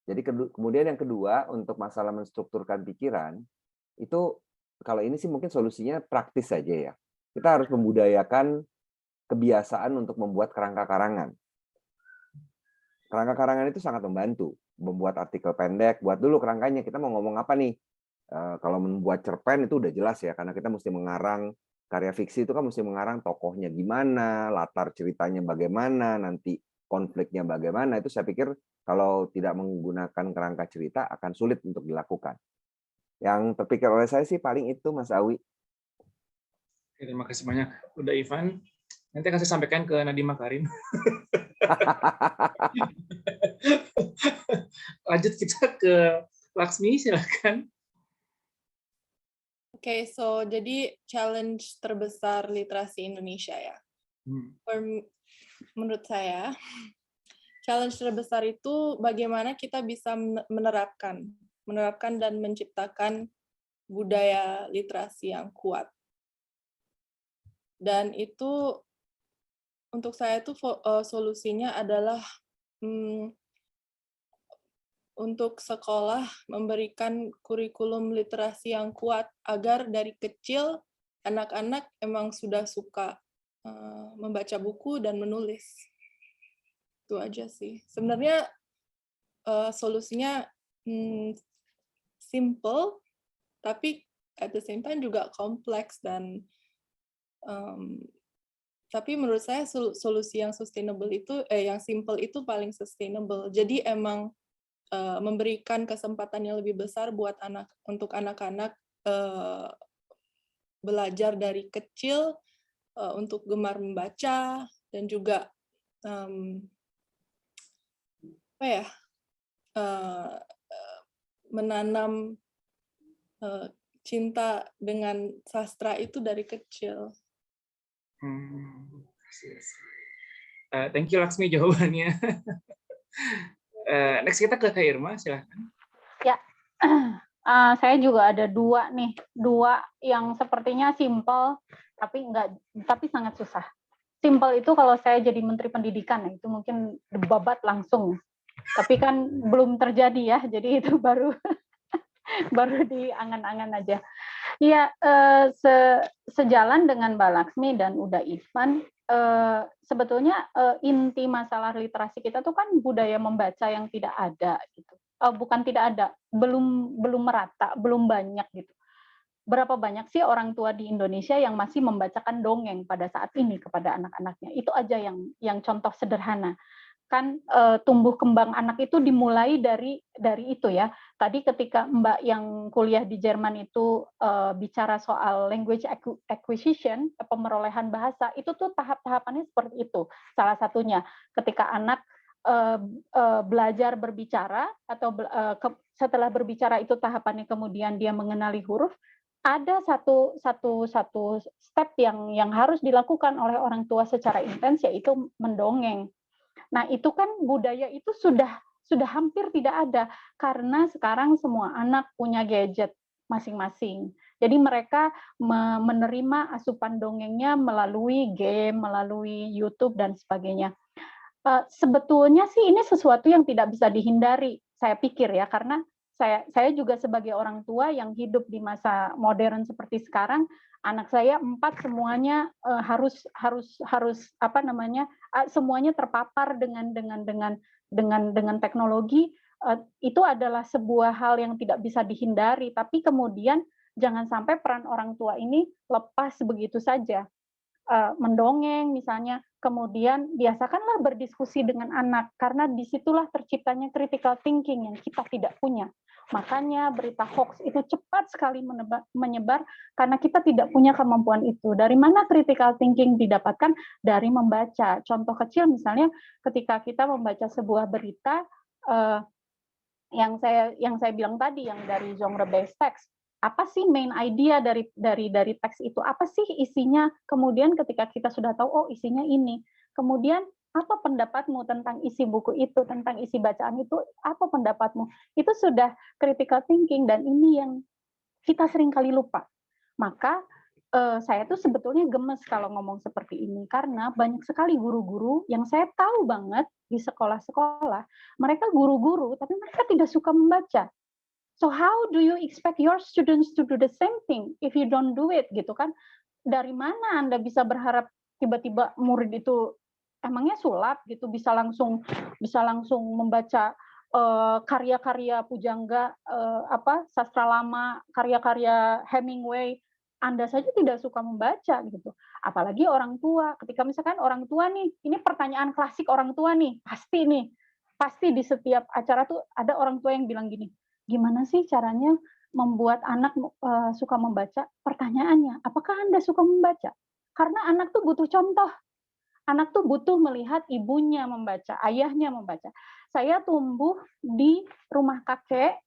Jadi kemudian yang kedua untuk masalah menstrukturkan pikiran, itu kalau ini sih mungkin solusinya praktis saja ya. Kita harus membudayakan kebiasaan untuk membuat kerangka karangan. Kerangka karangan itu sangat membantu. Membuat artikel pendek, buat dulu kerangkanya, kita mau ngomong apa nih. Kalau membuat cerpen itu udah jelas ya, karena kita mesti mengarang karya fiksi itu kan mesti mengarang tokohnya gimana, latar ceritanya bagaimana, nanti konfliknya bagaimana. Itu saya pikir kalau tidak menggunakan kerangka cerita akan sulit untuk dilakukan. Yang terpikir oleh saya sih paling itu, Mas Awi. Terima kasih banyak, udah Ivan. Nanti akan saya sampaikan ke Nadiem Makarim. Lanjut kita ke Laksmi, silakan. Oke, so jadi challenge terbesar literasi Indonesia ya. Menurut saya, challenge terbesar itu bagaimana kita bisa menerapkan dan menciptakan budaya literasi yang kuat. Dan itu untuk saya itu solusinya adalah untuk sekolah memberikan kurikulum literasi yang kuat agar dari kecil anak-anak emang sudah suka membaca buku dan menulis. Itu aja sih. Sebenarnya solusinya simple, tapi at the same time juga kompleks dan tapi menurut saya solusi yang sustainable itu yang simple itu paling sustainable. Jadi emang memberikan kesempatan yang lebih besar buat untuk anak-anak belajar dari kecil untuk gemar membaca dan juga menanam cinta dengan sastra itu dari kecil. Thank you Laksmi jawabannya. Next kita ke Kak Irma, silahkan. Ya, saya juga ada dua yang sepertinya simple tapi sangat susah. Simple itu kalau saya jadi Menteri Pendidikan, itu mungkin babat langsung. Tapi kan belum terjadi ya, jadi itu baru di angan-angan aja. Ya, sejalan dengan Mbak Laksmi dan Uda Irfan, sebetulnya inti masalah literasi kita tuh kan budaya membaca yang tidak ada gitu. Bukan tidak ada, belum merata, belum banyak gitu. Berapa banyak sih orang tua di Indonesia yang masih membacakan dongeng pada saat ini kepada anak-anaknya? Itu aja yang contoh sederhana. Kan tumbuh kembang anak itu dimulai dari itu ya. Tadi ketika Mbak yang kuliah di Jerman itu bicara soal language acquisition, pemerolehan bahasa, itu tuh tahap-tahapannya seperti itu. Salah satunya ketika anak belajar berbicara atau setelah berbicara itu tahapannya kemudian dia mengenali huruf, ada satu step yang harus dilakukan oleh orang tua secara intens, yaitu mendongeng. Nah, itu kan budaya itu sudah hampir tidak ada karena sekarang semua anak punya gadget masing-masing. Jadi mereka menerima asupan dongengnya melalui game, melalui YouTube dan sebagainya. Sebetulnya sih ini sesuatu yang tidak bisa dihindari, saya pikir ya, karena saya juga sebagai orang tua yang hidup di masa modern seperti sekarang, anak saya 4 semuanya harus semuanya terpapar dengan teknologi. Itu adalah sebuah hal yang tidak bisa dihindari, tapi kemudian jangan sampai peran orang tua ini lepas begitu saja. Mendongeng misalnya, kemudian biasakanlah berdiskusi dengan anak, karena disitulah terciptanya critical thinking yang kita tidak punya. Makanya berita hoax itu cepat sekali menyebar karena kita tidak punya kemampuan itu. Dari mana critical thinking didapatkan? Dari membaca. Contoh kecil misalnya ketika kita membaca sebuah berita yang saya bilang tadi, yang dari genre based text. Apa sih main idea dari teks itu? Apa sih isinya? Kemudian ketika kita sudah tahu, oh isinya ini. Kemudian apa pendapatmu tentang isi buku itu, tentang isi bacaan itu? Apa pendapatmu? Itu sudah critical thinking, dan ini yang kita sering kali lupa. Maka saya tuh sebetulnya gemes kalau ngomong seperti ini, karena banyak sekali guru-guru yang saya tahu banget di sekolah-sekolah, mereka guru-guru, tapi mereka tidak suka membaca. So how do you expect your students to do the same thing if you don't do it, gitu kan? Dari mana Anda bisa berharap tiba-tiba murid itu emangnya sulap gitu bisa langsung membaca karya-karya pujangga, sastra lama, karya-karya Hemingway? Anda saja tidak suka membaca gitu. Apalagi orang tua. Ketika misalkan orang tua nih, ini pertanyaan klasik orang tua nih, pasti di setiap acara tuh ada orang tua yang bilang gini, gimana sih caranya membuat anak suka membaca? Pertanyaannya, apakah Anda suka membaca? Karena anak tuh butuh contoh. Anak tuh butuh melihat ibunya membaca, ayahnya membaca. Saya tumbuh di rumah kakek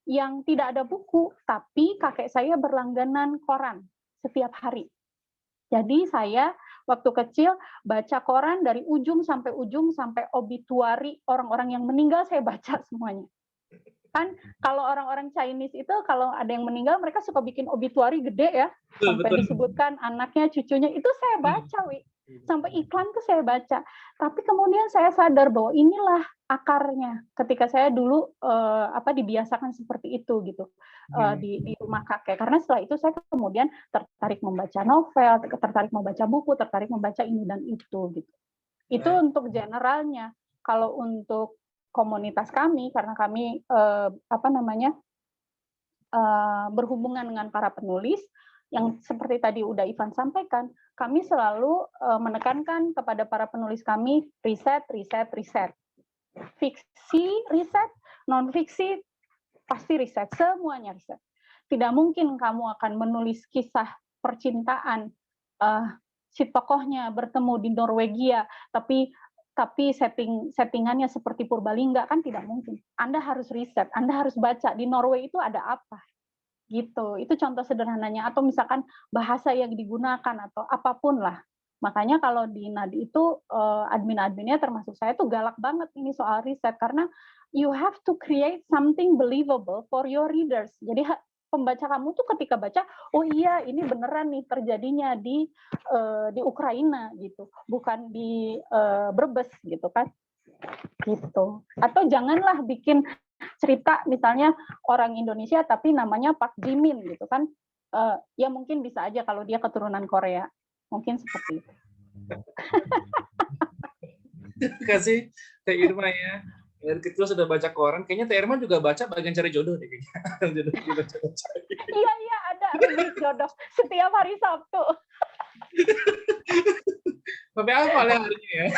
yang tidak ada buku, tapi kakek saya berlangganan koran setiap hari. Jadi saya waktu kecil baca koran dari ujung sampai obituari orang-orang yang meninggal saya baca semuanya. Kan kalau orang-orang Chinese itu kalau ada yang meninggal mereka suka bikin obituari gede ya, sampai disebutkan anaknya, cucunya, itu saya baca, Wi. Sampai iklan tuh saya baca. Tapi kemudian saya sadar bahwa inilah akarnya ketika saya dulu dibiasakan seperti itu gitu di rumah kakek. Karena setelah itu saya kemudian tertarik membaca novel, tertarik membaca buku, tertarik membaca ini dan itu gitu. Itu untuk generalnya. Kalau untuk komunitas kami, karena kami berhubungan dengan para penulis, yang seperti tadi udah Ivan sampaikan, kami selalu menekankan kepada para penulis kami riset. Fiksi riset, non-fiksi pasti riset, semuanya riset. Tidak mungkin kamu akan menulis kisah percintaan si tokohnya bertemu di Norwegia, tapi settingannya seperti Purbalingga, kan tidak mungkin. Anda harus riset, Anda harus baca di Norway itu ada apa. Gitu. Itu contoh sederhananya, atau misalkan bahasa yang digunakan atau apapun lah. Makanya kalau di Nadi itu admin-adminnya termasuk saya tuh galak banget ini soal riset, karena you have to create something believable for your readers. Jadi pembaca kamu tuh ketika baca, oh iya ini beneran nih terjadinya di Ukraina gitu, bukan di Brebes gitu kan. Gitu. Atau janganlah bikin cerita misalnya orang Indonesia tapi namanya Park Jimin gitu kan, ya mungkin bisa aja kalau dia keturunan Korea, mungkin seperti itu. Terima kasih Teh Irma ya. Dari kecil sudah baca koran, kayaknya Teh Irma juga baca bagian cari jodoh deh kayaknya. Iya ada rubrik jodoh setiap hari Sabtu. Sampai apa ya harinya ya?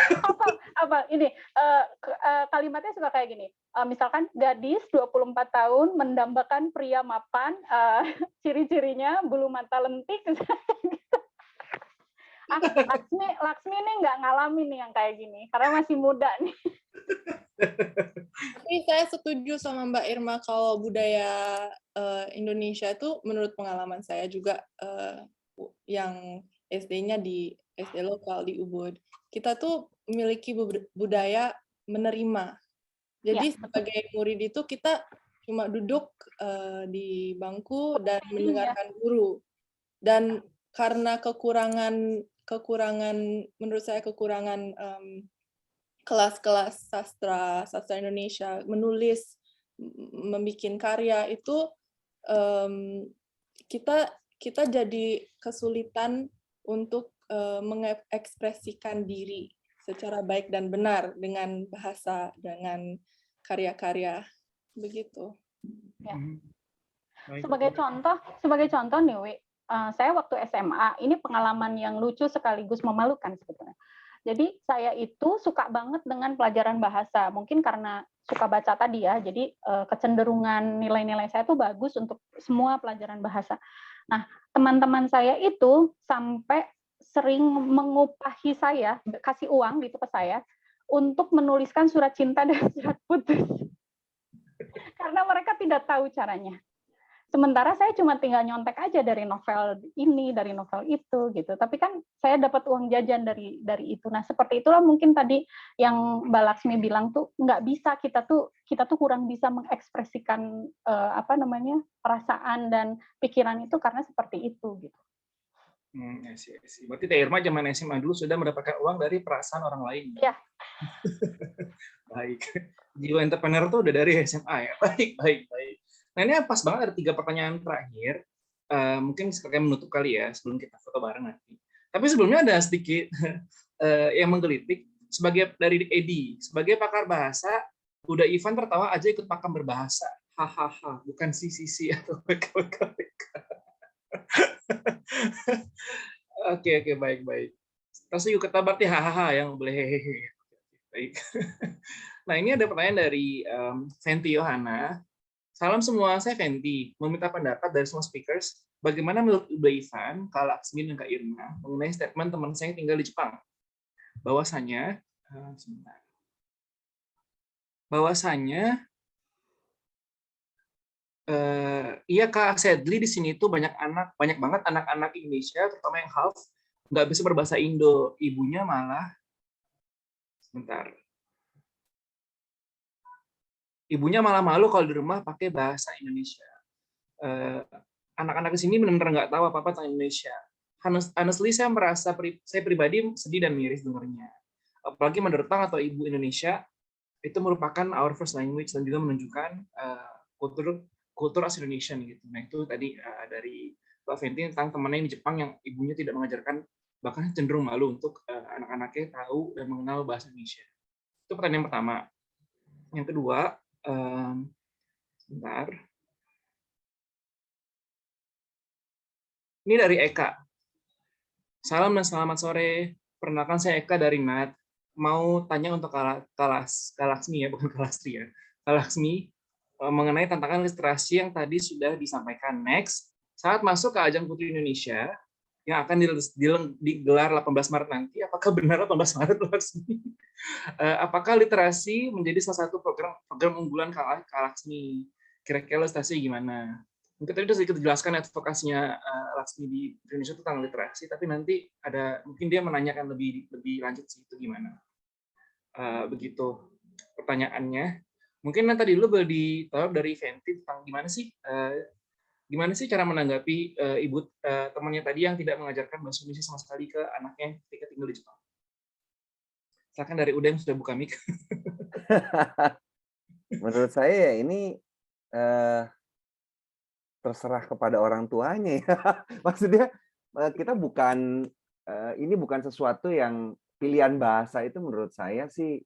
Apa ini kalimatnya suka kayak gini. Misalkan gadis 24 tahun mendambakan pria mapan, ciri-cirinya bulu mata lentik. Laksmi nih nggak ngalamin nih yang kayak gini karena masih muda nih. Tapi saya setuju sama Mbak Irma kalau budaya Indonesia itu menurut pengalaman saya juga yang SD-nya di SD lokal di Ubud, kita tuh memiliki budaya menerima. Jadi sebagai murid itu kita cuma duduk di bangku dan mendengarkan guru. Dan karena kekurangan menurut saya kekurangan kelas-kelas sastra Indonesia menulis, membikin karya itu kita jadi kesulitan untuk mengekspresikan diri secara baik dan benar dengan bahasa, dengan karya-karya begitu. Ya. Sebagai contoh nih, Wi, saya waktu SMA ini pengalaman yang lucu sekaligus memalukan sebetulnya. Jadi saya itu suka banget dengan pelajaran bahasa, mungkin karena suka baca tadi ya. Jadi kecenderungan nilai-nilai saya tuh bagus untuk semua pelajaran bahasa. Nah, teman-teman saya itu sampai sering mengupahi saya, kasih uang gitu ke saya, untuk menuliskan surat cinta dan surat putus. Karena mereka tidak tahu caranya. Sementara saya cuma tinggal nyontek aja dari novel ini, dari novel itu, gitu. Tapi kan saya dapat uang jajan dari itu. Nah, seperti itulah mungkin tadi yang Mbak Laksmi bilang tuh nggak bisa, kita tuh kurang bisa mengekspresikan perasaan dan pikiran itu karena seperti itu, gitu. Berarti Teh Irma zaman SMA dulu sudah mendapatkan uang dari perasaan orang lain. Iya. Baik. Jiwa entrepreneur tuh udah dari SMA ya. Baik. Nah ini pas banget ada 3 pertanyaan terakhir. Mungkin sebagai menutup kali ya sebelum kita foto bareng nanti. Tapi sebelumnya ada sedikit yang menggelitik dari Edi sebagai pakar bahasa. Udah Ivan tertawa aja ikut pakam berbahasa. Hahaha, bukan sisi atau PKWK. Oke, baik. Terus yuk kita berarti hahaha yang boleh hehehe. Baik. Nah ini ada pertanyaan dari Fenty Yohana. Salam semua, saya Fenty. Meminta pendapat dari semua speakers. Bagaimana menurut Mbak Ivan, Kak Laksmi, dan Kak Irma mengenai statement teman saya yang tinggal di Jepang? bahwasanya sebentar. Bahwasanya iya Kak Sedli, di sini tuh banyak banget anak-anak Indonesia, terutama yang half nggak bisa berbahasa Indo. Ibunya malah sebentar. Ibunya malah malu kalau di rumah pakai bahasa Indonesia. Anak-anak di sini benar-benar nggak tahu apa-apa tentang Indonesia. Honestly, saya merasa saya pribadi sedih dan miris dengarnya. Apalagi mother tongue atau ibu Indonesia itu merupakan our first language dan juga menunjukkan kultur as Indonesian gitu. Nah itu tadi dari Mbak Fenty tentang temannya di Jepang yang ibunya tidak mengajarkan, bahkan cenderung malu untuk anak-anaknya tahu dan mengenal bahasa Indonesia. Itu pertanyaan pertama. Yang kedua, sebentar. Ini dari Eka. Salam dan selamat sore. Perkenalkan saya Eka dari NAT. Mau tanya untuk Kalaksmi ya, bukan Kalastri ya. Kalaksmi mengenai tantangan literasi yang tadi sudah disampaikan. Next, saat masuk ke ajang Putri Indonesia yang akan digelar 18 Maret nanti, apakah benar 18 Maret Laksmi? Apakah literasi menjadi salah satu program unggulan Kalaksmi? Kira-kira literasi gimana? Mungkin tadi sudah sedikit dijelaskan advokasinya Laksmi di Indonesia tentang literasi, tapi nanti mungkin dia menanyakan lebih lanjut sih itu gimana. Begitu pertanyaannya. Mungkin tadi dulu boleh ditolong dari Fenty tentang gimana sih cara menanggapi ibu temannya tadi yang tidak mengajarkan bahasa Indonesia sama sekali ke anaknya ketika tinggal di Jepang. Silakan dari Udem sudah buka mic. Menurut saya ya ini terserah kepada orang tuanya ya. Maksudnya kita ini bukan sesuatu yang pilihan bahasa itu menurut saya sih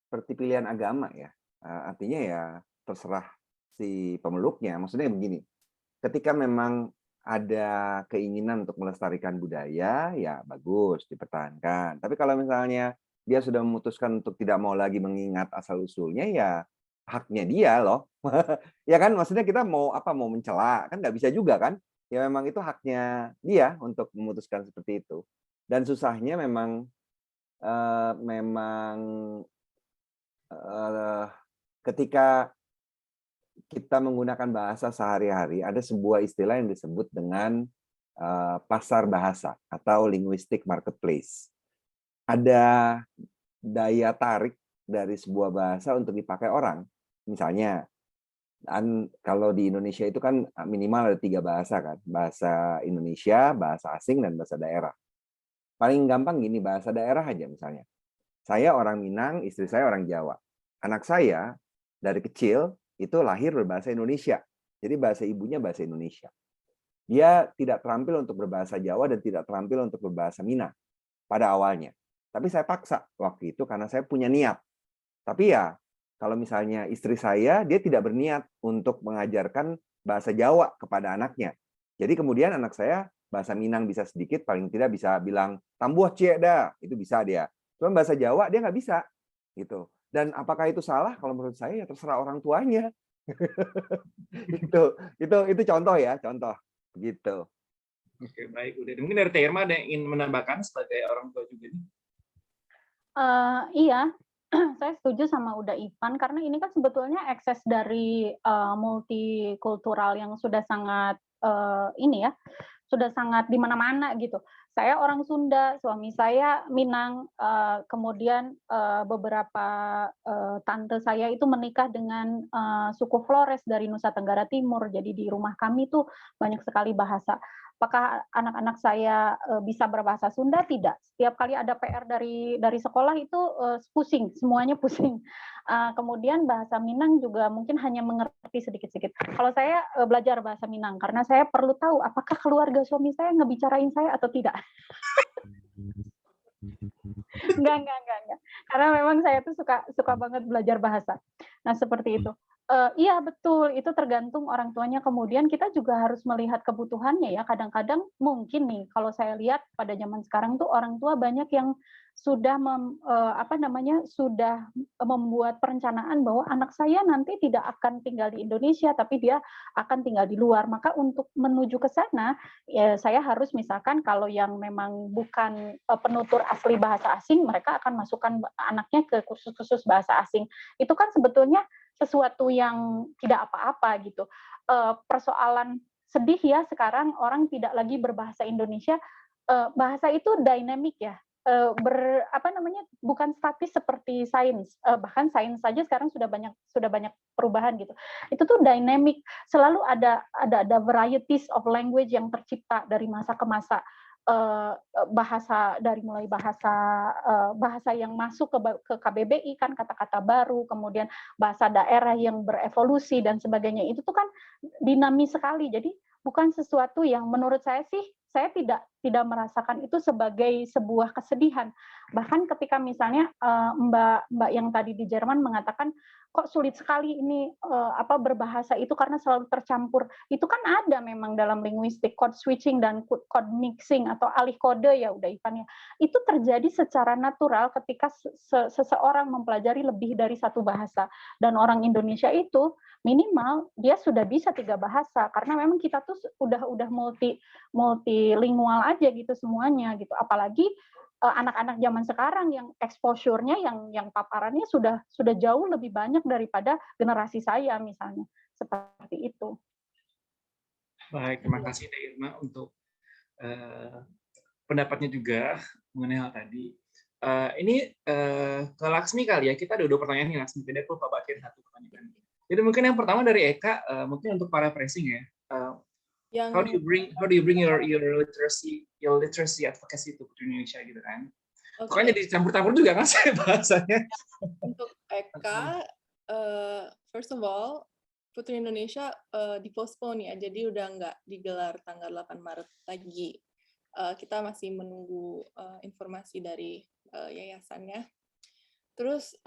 seperti pilihan agama ya. Artinya ya terserah si pemeluknya. Maksudnya begini, ketika memang ada keinginan untuk melestarikan budaya, ya bagus dipertahankan. Tapi kalau misalnya dia sudah memutuskan untuk tidak mau lagi mengingat asal-usulnya, ya haknya dia loh. Ya kan, maksudnya kita mau mencela, kan nggak bisa juga kan. Ya memang itu haknya dia untuk memutuskan seperti itu. Dan susahnya memang ketika kita menggunakan bahasa sehari-hari, ada sebuah istilah yang disebut dengan pasar bahasa atau linguistic marketplace. Ada daya tarik dari sebuah bahasa untuk dipakai orang. Misalnya, kalau di Indonesia itu kan minimal ada 3 bahasa kan, bahasa Indonesia, bahasa asing, dan bahasa daerah. Paling gampang gini, bahasa daerah aja misalnya. Saya orang Minang, istri saya orang Jawa. Anak saya dari kecil itu lahir berbahasa Indonesia. Jadi bahasa ibunya bahasa Indonesia. Dia tidak terampil untuk berbahasa Jawa dan tidak terampil untuk berbahasa Minang pada awalnya. Tapi saya paksa waktu itu karena saya punya niat. Tapi ya, kalau misalnya istri saya, dia tidak berniat untuk mengajarkan bahasa Jawa kepada anaknya. Jadi kemudian anak saya bahasa Minang bisa sedikit, paling tidak bisa bilang tambuh cieda, itu bisa dia. Cuma bahasa Jawa dia nggak bisa, gitu. Dan apakah itu salah? Kalau menurut saya ya terserah orang tuanya. itu contoh ya, contoh gitu. Oke, baik. Udah. Mungkin dari Terma ada yang ingin menambahkan sebagai orang tua juga nih? Iya, saya setuju sama Uda Ivan karena ini kan sebetulnya ekses dari multikultural yang sudah sangat sudah sangat di mana-mana gitu. Saya orang Sunda, suami saya Minang, kemudian beberapa tante saya itu menikah dengan suku Flores dari Nusa Tenggara Timur. Jadi di rumah kami tuh banyak sekali bahasa. Apakah anak-anak saya bisa berbahasa Sunda? Tidak. Setiap kali ada PR dari sekolah itu pusing, semuanya pusing. Kemudian bahasa Minang juga mungkin hanya mengerti sedikit-sedikit. Kalau saya belajar bahasa Minang karena saya perlu tahu apakah keluarga suami saya ngebicarain saya atau tidak. Enggak. Karena memang saya tuh suka banget belajar bahasa. Nah, seperti itu. Iya betul, itu tergantung orang tuanya. Kemudian kita juga harus melihat kebutuhannya ya. Kadang-kadang mungkin nih, kalau saya lihat pada zaman sekarang tuh orang tua banyak yang sudah sudah membuat perencanaan bahwa anak saya nanti tidak akan tinggal di Indonesia, tapi dia akan tinggal di luar. Maka untuk menuju ke sana, ya saya harus misalkan kalau yang memang bukan penutur asli bahasa asing, mereka akan masukkan anaknya ke kursus-kursus bahasa asing. Itu kan sebetulnya sesuatu yang tidak apa-apa gitu. Persoalan sedih ya sekarang orang tidak lagi berbahasa Indonesia. Bahasa itu dynamic ya. Bukan statis seperti sains. Bahkan sains saja sekarang sudah banyak perubahan gitu. Itu tuh dynamic. Selalu ada varieties of language yang tercipta dari masa ke masa. Bahasa dari mulai bahasa yang masuk ke KBBI kan kata-kata baru, kemudian bahasa daerah yang berevolusi dan sebagainya, itu tuh kan dinamis sekali. Jadi bukan sesuatu yang menurut saya sih, saya tidak merasakan itu sebagai sebuah kesedihan. Bahkan ketika misalnya Mbak yang tadi di Jerman mengatakan kok sulit sekali ini berbahasa itu karena selalu tercampur. Itu kan ada memang dalam linguistik code switching dan code mixing atau alih kode ya udah Ivan ya. Itu terjadi secara natural ketika seseorang mempelajari lebih dari satu bahasa. Dan orang Indonesia itu minimal dia sudah bisa 3 bahasa karena memang kita tuh udah multilingual aja gitu semuanya gitu. Apalagi anak-anak zaman sekarang yang exposure-nya yang paparannya sudah jauh lebih banyak daripada generasi saya misalnya. Seperti itu. Baik, terima kasih Teh Irma untuk pendapatnya juga mengenai hal tadi. Ini ke Laksmi kali ya, kita ada 2 pertanyaan nih Laksmi, tidak lupa bacain 1 pertanyaan. Jadi mungkin yang pertama dari Eka, mungkin untuk para pressing ya. How do you bring your literacy advocacy to Indonesia gitu kan? Pokoknya jadi campur-campur juga kan saya bahasanya. Untuk Eka, first of all, Putri Indonesia dipostpone ya, jadi udah nggak digelar tanggal 8 Maret lagi. Kita masih menunggu informasi dari yayasannya. Terus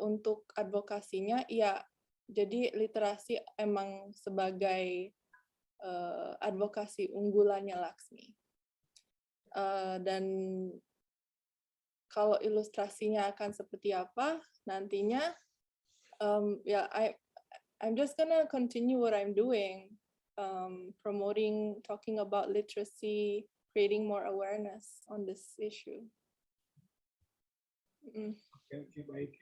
untuk advokasinya, ya jadi literasi emang sebagai advokasi unggulannya Laksmi. Dan kalau ilustrasinya akan seperti apa nantinya, I'm just gonna continue what I'm doing, promoting, talking about literacy, creating more awareness on this issue. Oke, baik.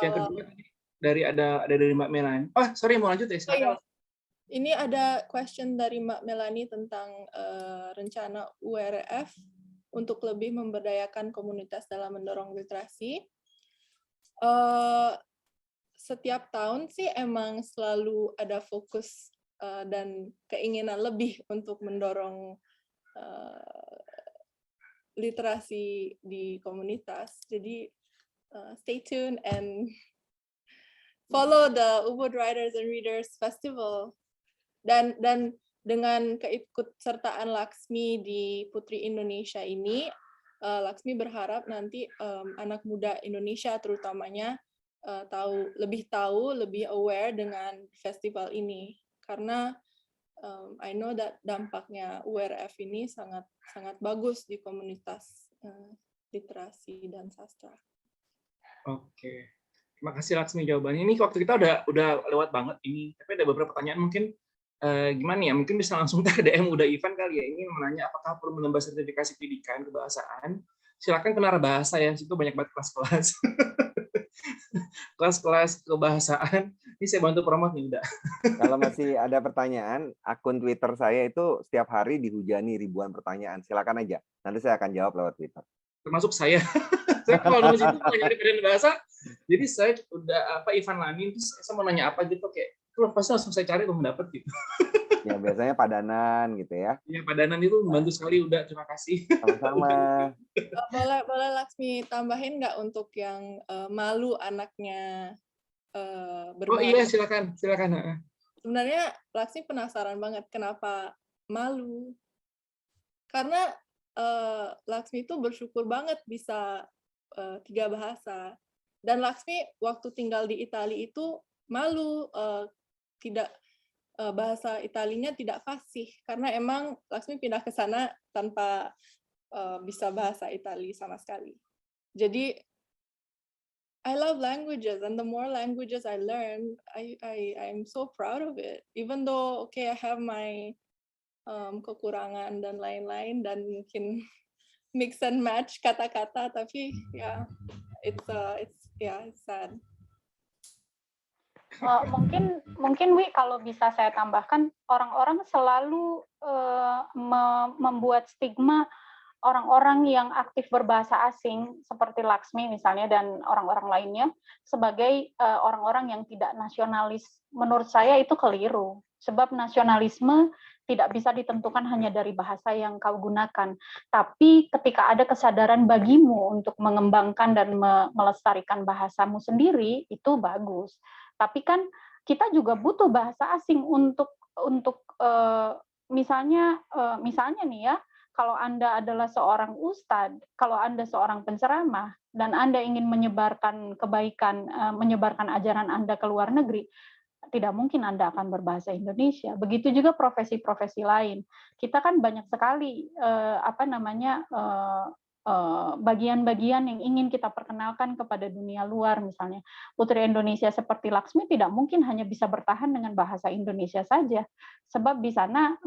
Yang kedua dari dari Mbak Melani. Oh, sorry mau lanjut ya. Iya. Ini ada question dari Mbak Melani tentang rencana URF untuk lebih memberdayakan komunitas dalam mendorong literasi. Setiap tahun sih emang selalu ada fokus dan keinginan lebih untuk mendorong literasi di komunitas. Jadi stay tuned and follow the Ubud Writers and Readers Festival. Dan dengan keikutsertaan Laksmi di Putri Indonesia ini, Laksmi berharap nanti anak muda Indonesia terutamanya lebih aware dengan festival ini, karena I know that dampaknya URF ini sangat bagus di komunitas literasi dan sastra. Oke, terima kasih Laksmi jawabannya. Ini waktu kita udah lewat banget ini, tapi ada beberapa pertanyaan mungkin gimana ya? Mungkin bisa langsung DM udah Ivan kali ya. Ini menanya apakah perlu menambah sertifikasi pendidikan kebahasaan? Silakan ke Narabahasa ya, situ banyak banget kelas-kelas. Kelas-kelas kebahasaan. Ini saya bantu promote nih udah. Kalau masih ada pertanyaan, akun Twitter saya itu setiap hari dihujani ribuan pertanyaan. Silakan aja. Nanti saya akan jawab lewat Twitter. Termasuk saya. Saya kalau nulis itu nyari pilihan bahasa, jadi saya udah Ivan Lani, terus saya mau nanya apa gitu kayak, terus pasti langsung saya cari untuk mendapat gitu. Ya biasanya padanan gitu ya. Iya, padanan itu membantu sekali, udah terima kasih. Sama-sama. Boleh Laksmi tambahin nggak untuk yang malu anaknya berbahasa? Oh iya, silakan. Sebenarnya Laksmi penasaran banget kenapa malu. Karena Laksmi itu bersyukur banget bisa 3 bahasa. Dan Laksmi waktu tinggal di Italia itu malu tidak bahasa Italinya tidak fasih karena emang Laksmi pindah ke sana tanpa bisa bahasa Itali sama sekali. Jadi I love languages, and the more languages I learn, I'm so proud of it. Even though okay, I have my kekurangan dan lain-lain dan mungkin mix and match kata-kata, tapi ya it's sad. Mungkin Wi, kalau bisa saya tambahkan, orang-orang selalu membuat stigma orang-orang yang aktif berbahasa asing seperti Laksmi misalnya dan orang-orang lainnya sebagai orang-orang yang tidak nasionalis. Menurut saya itu keliru. Sebab nasionalisme tidak bisa ditentukan hanya dari bahasa yang kau gunakan. Tapi ketika ada kesadaran bagimu untuk mengembangkan dan melestarikan bahasamu sendiri, itu bagus. Tapi kan kita juga butuh bahasa asing untuk misalnya nih ya, kalau Anda adalah seorang ustadz, kalau Anda seorang penceramah, dan Anda ingin menyebarkan kebaikan, menyebarkan ajaran Anda ke luar negeri, tidak mungkin Anda akan berbahasa Indonesia. Begitu juga profesi-profesi lain. Kita kan banyak sekali bagian-bagian yang ingin kita perkenalkan kepada dunia luar, misalnya Putri Indonesia seperti Laksmi tidak mungkin hanya bisa bertahan dengan bahasa Indonesia saja, sebab di sana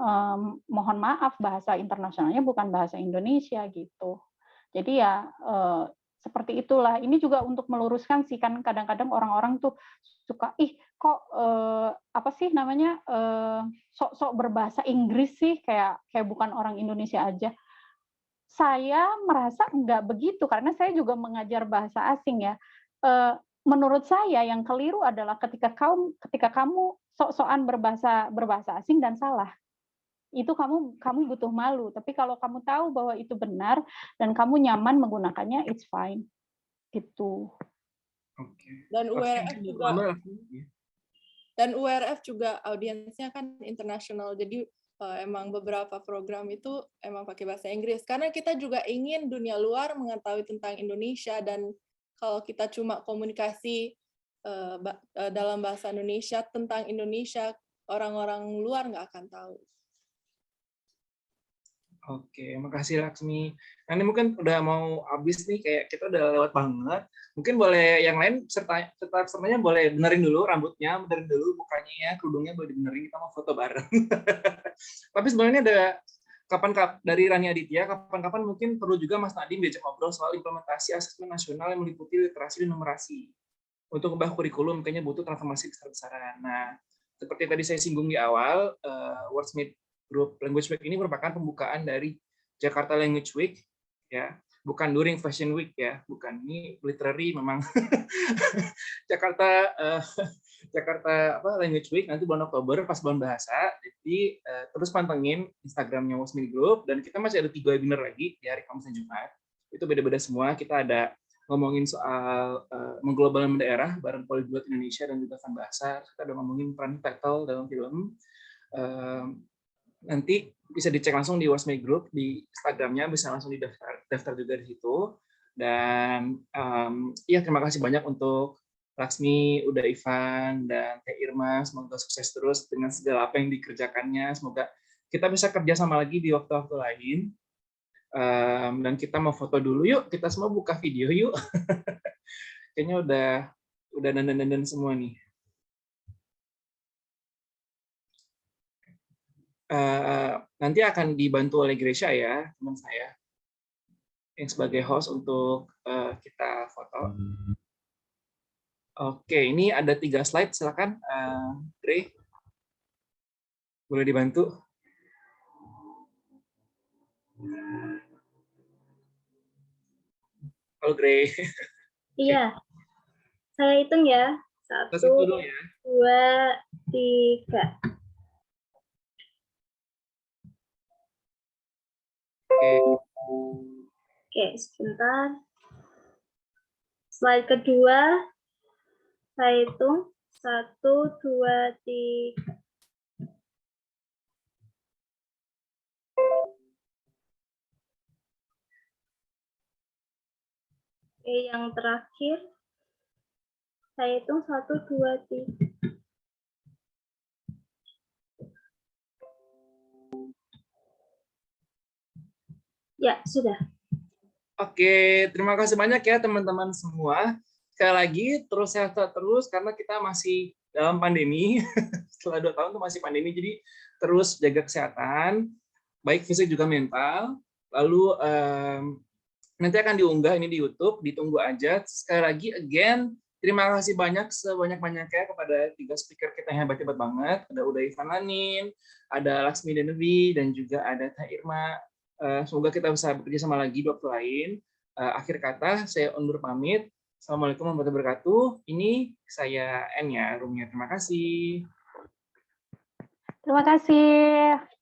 mohon maaf bahasa internasionalnya bukan bahasa Indonesia gitu. Jadi ya seperti itulah. Ini juga untuk meluruskan sih, kan kadang-kadang orang-orang tuh suka kok sok-sok berbahasa Inggris sih, kayak bukan orang Indonesia aja. Saya merasa enggak begitu, karena saya juga mengajar bahasa asing ya. Menurut saya yang keliru adalah ketika kamu sok-sokan berbahasa asing dan salah. Itu kamu butuh malu. Tapi kalau kamu tahu bahwa itu benar dan kamu nyaman menggunakannya, it's fine. Gitu. Dan URF juga audiensnya kan internasional. Jadi emang beberapa program itu emang pakai bahasa Inggris karena kita juga ingin dunia luar mengetahui tentang Indonesia, dan kalau kita cuma komunikasi dalam bahasa Indonesia tentang Indonesia, orang-orang luar nggak akan tahu. Oke, makasih Laksmi. Nah, ini mungkin udah mau habis nih, kayak kita udah lewat banget. Mungkin boleh yang lain pesertanya boleh benerin dulu rambutnya, benerin dulu mukanya, kerudungnya boleh dibenerin, kita mau foto bareng. Tapi sebenarnya ada dari Rani Aditya, kapan-kapan mungkin perlu juga Mas Nadiem diajak ngobrol soal implementasi asesmen nasional yang meliputi literasi dan numerasi. Untuk membahas kurikulum, kayaknya butuh transformasi besar-besaran. Nah, seperti tadi saya singgung di awal, Wordsmith Group Language Week ini merupakan pembukaan dari Jakarta Language Week, ya, bukan during Fashion Week ya, bukan, ini literary memang. Jakarta Language Week nanti bulan Oktober pas bulan bahasa. Jadi terus pantengin Instagramnya Wordsmith Group, dan kita masih ada 3 webinar lagi di hari Kamis dan Jumat. Itu beda-beda semua. Kita ada ngomongin soal mengglobalkan daerah bareng Polyglot Indonesia dan juga Fan Bahasa. Kita ada ngomongin peran title dalam film. Nanti bisa dicek langsung di Wordsmith Group di Instagramnya, bisa langsung daftar juga di situ. Dan ya, terima kasih banyak untuk Laksmi, Uda Ivan, dan Teh Irma. Semoga sukses terus dengan segala apa yang dikerjakannya. Semoga kita bisa kerja sama lagi di waktu-waktu lain. Dan kita mau foto dulu yuk, kita semua buka video yuk. Kayaknya udah dandan-dandan semua nih. Nanti akan dibantu oleh Gresha ya, teman saya, yang sebagai host untuk kita foto. Oke, ini ada 3 slide, silakan, Gre, boleh dibantu. Halo Gre. Iya, saya hitung ya. 1, 2, 3. Oke, sebentar. Slide kedua, saya hitung 1, 2, 3. Oke, yang terakhir Saya hitung 1, 2, 3. Ya, sudah. Oke, terima kasih banyak ya teman-teman semua. Sekali lagi, terus sehat terus karena kita masih dalam pandemi. Setelah 2 tahun itu masih pandemi, jadi terus jaga kesehatan, baik fisik juga mental. Lalu nanti akan diunggah ini di YouTube, ditunggu aja. Sekali lagi, again, terima kasih banyak sebanyak-banyaknya kepada 3 speaker kita yang hebat-hebat banget. Ada Uda Ivananin, ada Laksmi Denevi, dan juga ada Teh Irma. Semoga kita bisa bekerja sama lagi di waktu lain. Akhir kata, saya undur pamit. Assalamualaikum warahmatullahi wabarakatuh. Ini saya N ya, Rumia. Terima kasih. Terima kasih.